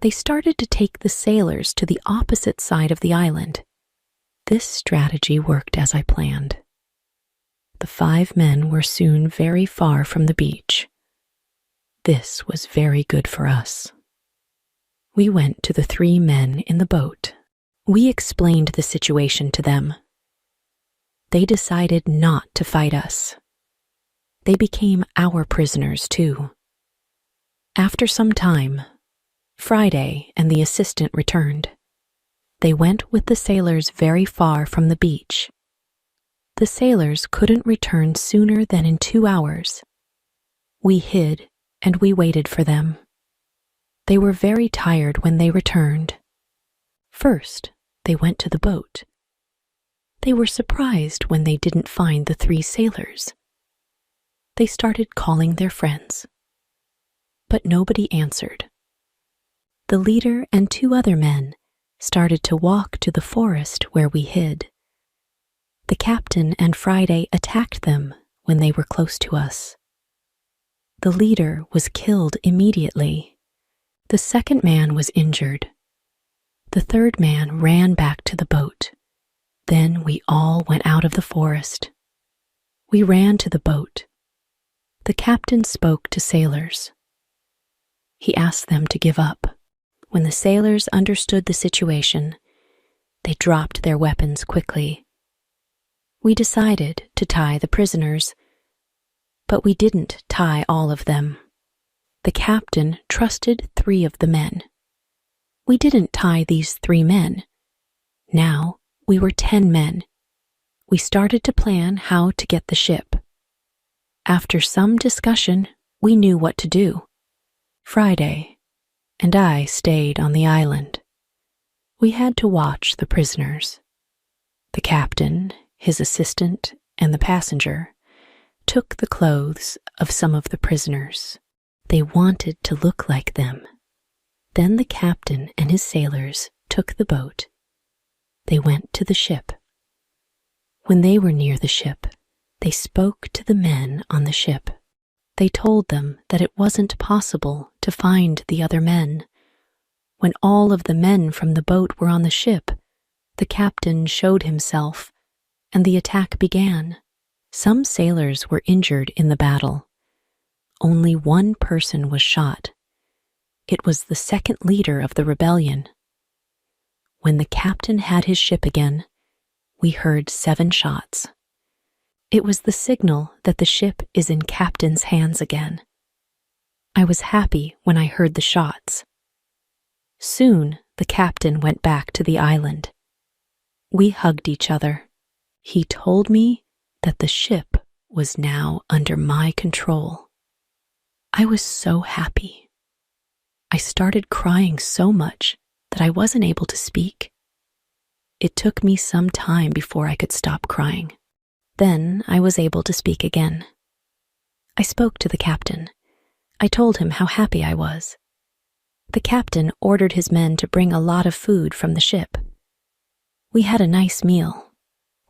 [SPEAKER 1] They started to take the sailors to the opposite side of the island. This strategy worked as I planned. The 5 men were soon very far from the beach. This was very good for us. We went to the 3 men in the boat. We explained the situation to them. They decided not to fight us. They became our prisoners too. After some time, Friday and the assistant returned. They went with the sailors very far from the beach. The sailors couldn't return sooner than in 2 hours. We hid and we waited for them. They were very tired when they returned. First, they went to the boat. They were surprised when they didn't find the 3 sailors. They started calling their friends, but nobody answered. The leader and 2 other men started to walk to the forest where we hid. The captain and Friday attacked them when they were close to us. The leader was killed immediately. The second man was injured. The third man ran back to the boat. Then we all went out of the forest. We ran to the boat. The captain spoke to sailors. He asked them to give up. When the sailors understood the situation, they dropped their weapons quickly. We decided to tie the prisoners, but we didn't tie all of them. The captain trusted 3 of the men. We didn't tie these 3 men. Now we were 10 men. We started to plan how to get the ship. After some discussion, we knew what to do. Friday, and I stayed on the island. We had to watch the prisoners. The captain, his assistant, and the passenger took the clothes of some of the prisoners. They wanted to look like them. Then the captain and his sailors took the boat. They went to the ship. When they were near the ship, they spoke to the men on the ship. They told them that it wasn't possible to find the other men. When all of the men from the boat were on the ship, the captain showed himself, and the attack began. Some sailors were injured in the battle. Only 1 person was shot. It was the second leader of the rebellion. When the captain had his ship again, we heard 7 shots. It was the signal that the ship is in captain's hands again. I was happy when I heard the shots. Soon the captain went back to the island. We hugged each other. He told me that the ship was now under my control. I was so happy. I started crying so much that I wasn't able to speak. It took me some time before I could stop crying. Then I was able to speak again. I spoke to the captain. I told him how happy I was. The captain ordered his men to bring a lot of food from the ship. We had a nice meal.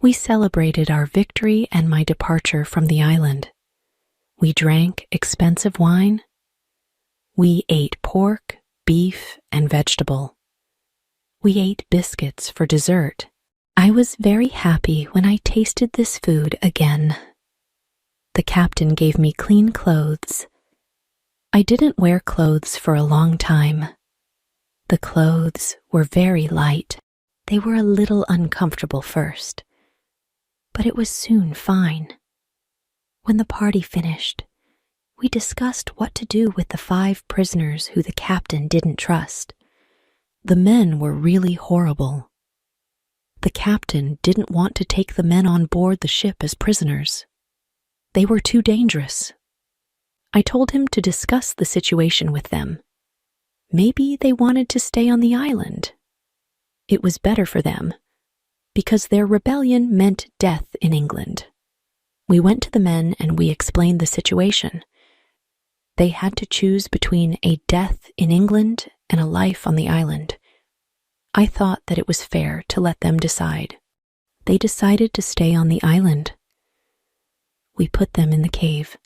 [SPEAKER 1] We celebrated our victory and my departure from the island. We drank expensive wine. We ate pork, beef, and vegetable. We ate biscuits for dessert. I was very happy when I tasted this food again. The captain gave me clean clothes. I didn't wear clothes for a long time. The clothes were very light. They were a little uncomfortable first, but it was soon fine. When the party finished, we discussed what to do with the 5 prisoners who the captain didn't trust. The men were really horrible. The captain didn't want to take the men on board the ship as prisoners. They were too dangerous. I told him to discuss the situation with them. Maybe they wanted to stay on the island. It was better for them, because their rebellion meant death in England. We went to the men and we explained the situation. They had to choose between a death in England and a life on the island. I thought that it was fair to let them decide. They decided to stay on the island. We put them in the cave.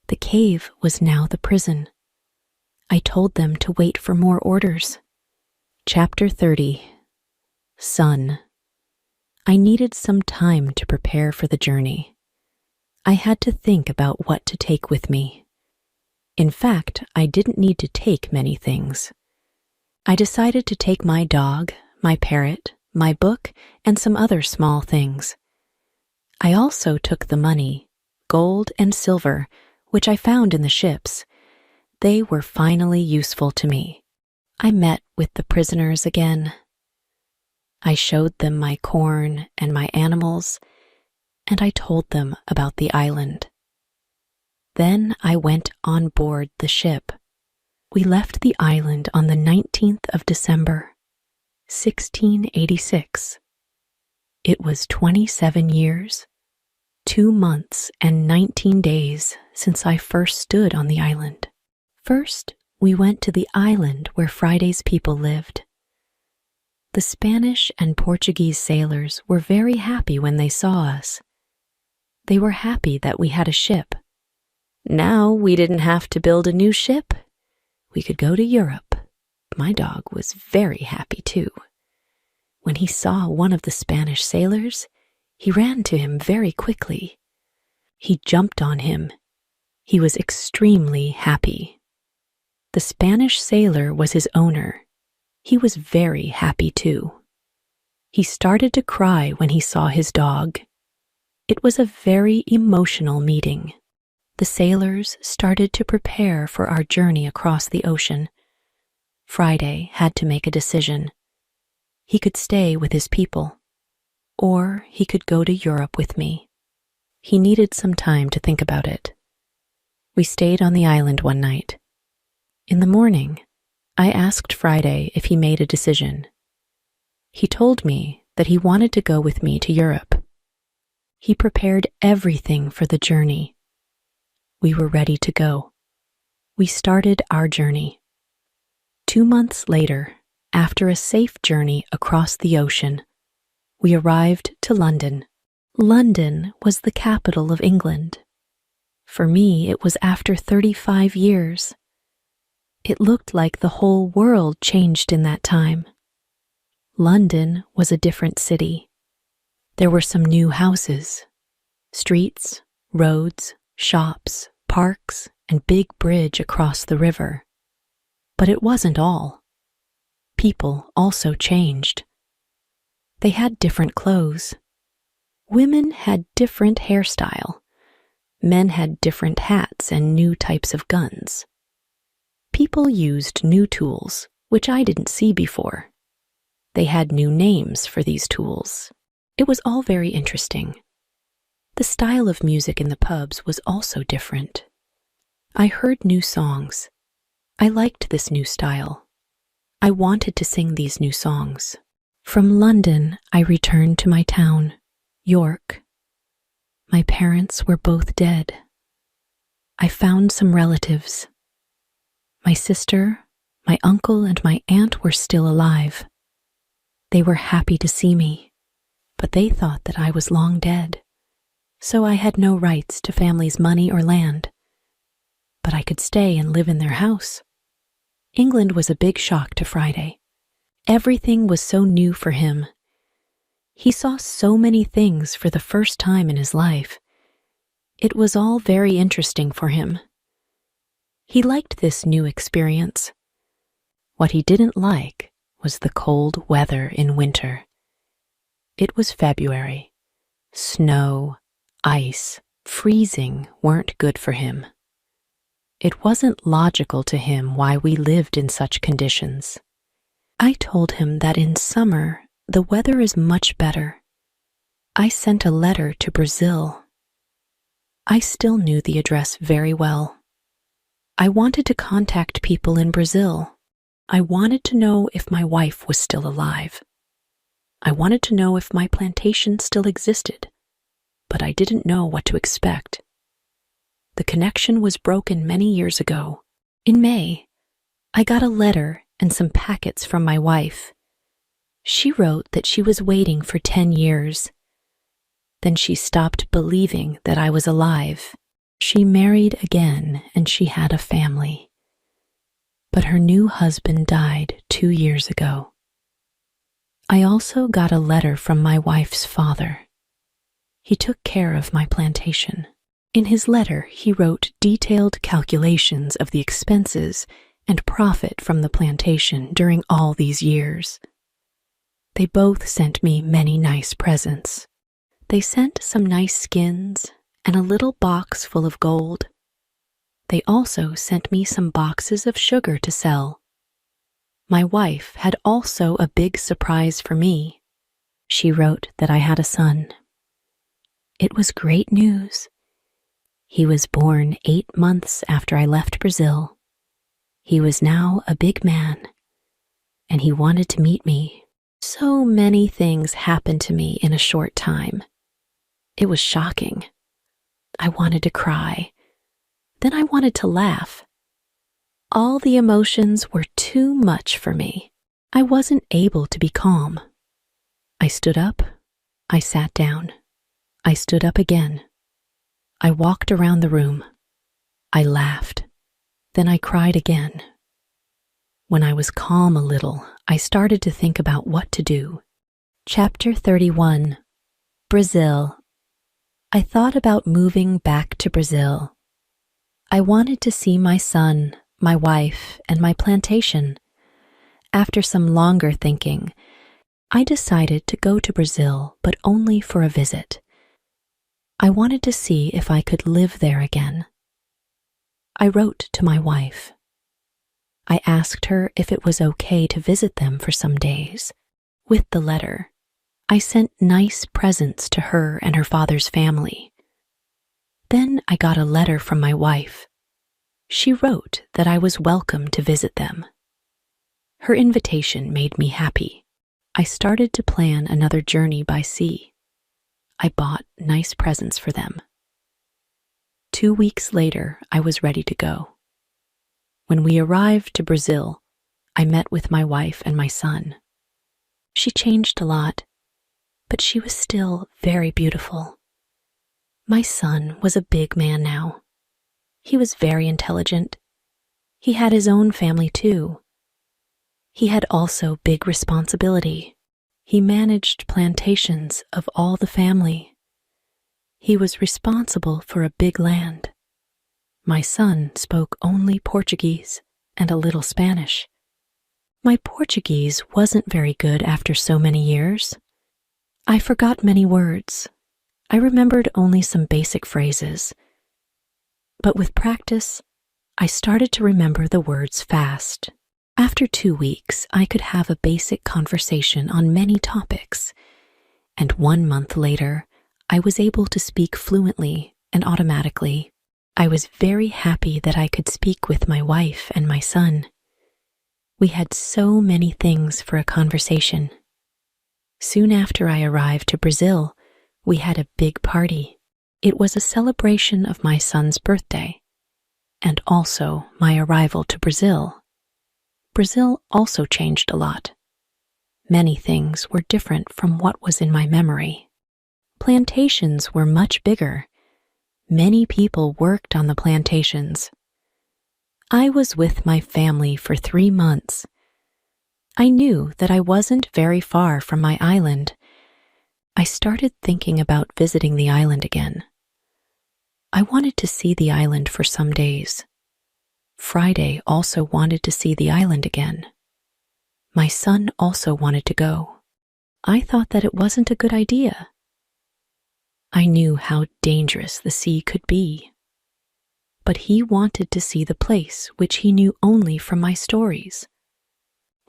[SPEAKER 1] The cave was now the prison. I told them to wait for more orders. Chapter 30. Son. I needed some time to prepare for the journey. I had to think about what to take with me. In fact, I didn't need to take many things. I decided to take my dog, my parrot, my book, and some other small things. I also took the money, gold and silver, which I found in the ships. They were finally useful to me. I met with the prisoners again. I showed them my corn and my animals, and I told them about the island. Then I went on board the ship. We left the island on the 19th of December, 1686. It was 27 years, 2 months, and 19 days since I first stood on the island. First, we went to the island where Friday's people lived. The Spanish and Portuguese sailors were very happy when they saw us. They were happy that we had a ship. Now we didn't have to build a new ship. We could go to Europe. My dog was very happy too. When he saw one of the Spanish sailors, he ran to him very quickly. He jumped on him. He was extremely happy. The Spanish sailor was his owner. He was very happy too. He started to cry when he saw his dog. It was a very emotional meeting. The sailors started to prepare for our journey across the ocean. Friday had to make a decision. He could stay with his people, or he could go to Europe with me. He needed some time to think about it. We stayed on the island one night. In the morning, I asked Friday if he made a decision. He told me that he wanted to go with me to Europe. He prepared everything for the journey. We were ready to go. We started our journey. 2 months later, after a safe journey across the ocean, we arrived to London. London was the capital of England. For me, it was after 35 years. It looked like the whole world changed in that time. London was a different city. There were some new houses, streets, roads, shops, parks, and big bridge across the river. But it wasn't all. People also changed. They had different clothes. Women had different hairstyle. Men had different hats and new types of guns. People used new tools, which I didn't see before. They had new names for these tools. It was all very interesting. The style of music in the pubs was also different. I heard new songs. I liked this new style. I wanted to sing these new songs. From London, I returned to my town, York. My parents were both dead. I found some relatives. My sister, my uncle, and my aunt were still alive. They were happy to see me, but they thought that I was long dead, so I had no rights to family's money or land. But I could stay and live in their house. England was a big shock to Friday. Everything was so new for him. He saw so many things for the first time in his life. It was all very interesting for him. He liked this new experience. What he didn't like was the cold weather in winter. It was February. Snow, ice, freezing weren't good for him. It wasn't logical to him why we lived in such conditions. I told him that in summer, the weather is much better. I sent a letter to Brazil. I still knew the address very well. I wanted to contact people in Brazil. I wanted to know if my wife was still alive. I wanted to know if my plantation still existed, but I didn't know what to expect. The connection was broken many years ago. In May, I got a letter and some packets from my wife. She wrote that she was waiting for 10 years. Then she stopped believing that I was alive. She married again and she had a family. But her new husband died 2 years ago. I also got a letter from my wife's father. He took care of my plantation. In his letter, he wrote detailed calculations of the expenses and profit from the plantation during all these years. They both sent me many nice presents. They sent some nice skins and a little box full of gold. They also sent me some boxes of sugar to sell. My wife had also a big surprise for me. She wrote that I had a son. It was great news. He was born 8 months after I left Brazil. He was now a big man, and he wanted to meet me. So many things happened to me in a short time. It was shocking. I wanted to cry. Then I wanted to laugh. All the emotions were too much for me. I wasn't able to be calm. I stood up. I sat down. I stood up again. I walked around the room. I laughed. Then I cried again. When I was calm a little, I started to think about what to do. Chapter 31. Brazil. I thought about moving back to Brazil. I wanted to see my son, my wife, and my plantation. After some longer thinking, I decided to go to Brazil, but only for a visit. I wanted to see if I could live there again. I wrote to my wife. I asked her if it was okay to visit them for some days. With the letter, I sent nice presents to her and her father's family. Then I got a letter from my wife. She wrote that I was welcome to visit them. Her invitation made me happy. I started to plan another journey by sea. I bought nice presents for them. 2 weeks later, I was ready to go. When we arrived to Brazil, I met with my wife and my son. She changed a lot, but she was still very beautiful. My son was a big man now. He was very intelligent. He had his own family too. He had also big responsibility. He managed plantations of all the family. He was responsible for a big land. My son spoke only Portuguese and a little Spanish. My Portuguese wasn't very good after so many years. I forgot many words. I remembered only some basic phrases. But with practice, I started to remember the words fast. After 2 weeks, I could have a basic conversation on many topics. And 1 month later, I was able to speak fluently and automatically. I was very happy that I could speak with my wife and my son. We had so many things for a conversation. Soon after I arrived to Brazil, we had a big party. It was a celebration of my son's birthday, and also my arrival to Brazil. Brazil also changed a lot. Many things were different from what was in my memory. Plantations were much bigger. Many people worked on the plantations. I was with my family for 3 months. I knew that I wasn't very far from my island. I started thinking about visiting the island again. I wanted to see the island for some days. Friday also wanted to see the island again. My son also wanted to go. I thought that it wasn't a good idea. I knew how dangerous the sea could be. But he wanted to see the place which he knew only from my stories.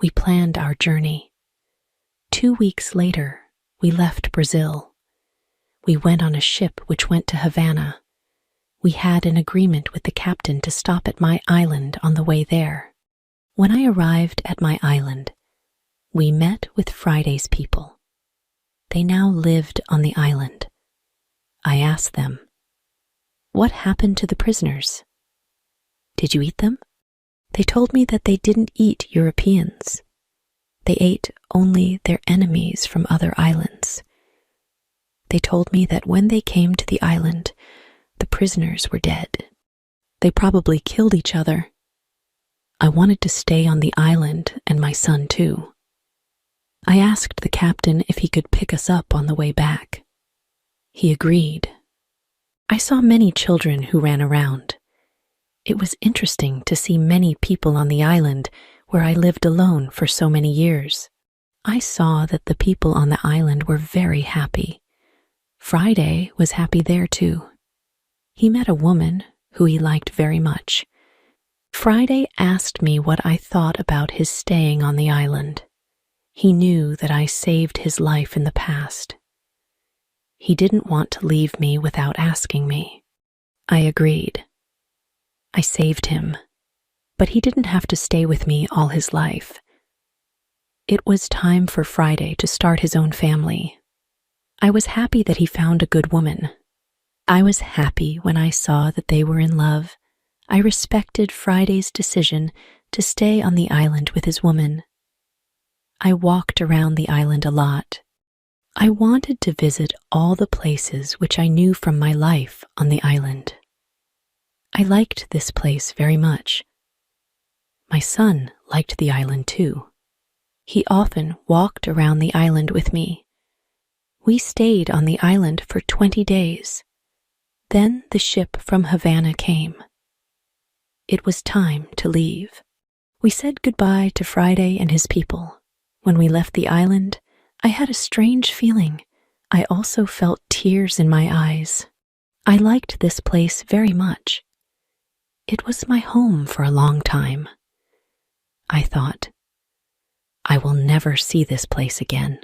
[SPEAKER 1] We planned our journey. 2 weeks later, we left Brazil. We went on a ship which went to Havana. We had an agreement with the captain to stop at my island on the way there. When I arrived at my island, we met with Friday's people. They now lived on the island. I asked them, "What happened to the prisoners? Did you eat them?" They told me that they didn't eat Europeans. They ate only their enemies from other islands. They told me that when they came to the island, the prisoners were dead. They probably killed each other. I wanted to stay on the island and my son too. I asked the captain if he could pick us up on the way back. He agreed. I saw many children who ran around. It was interesting to see many people on the island where I lived alone for so many years. I saw that the people on the island were very happy. Friday was happy there too. He met a woman who he liked very much. Friday asked me what I thought about his staying on the island. He knew that I saved his life in the past. He didn't want to leave me without asking me. I agreed. I saved him, but he didn't have to stay with me all his life. It was time for Friday to start his own family. I was happy that he found a good woman. I was happy when I saw that they were in love. I respected Friday's decision to stay on the island with his woman. I walked around the island a lot. I wanted to visit all the places which I knew from my life on the island. I liked this place very much. My son liked the island too. He often walked around the island with me. We stayed on the island for 20 days. Then the ship from Havana came. It was time to leave. We said goodbye to Friday and his people. When we left the island, I had a strange feeling. I also felt tears in my eyes. I liked this place very much. It was my home for a long time. I thought, I will never see this place again.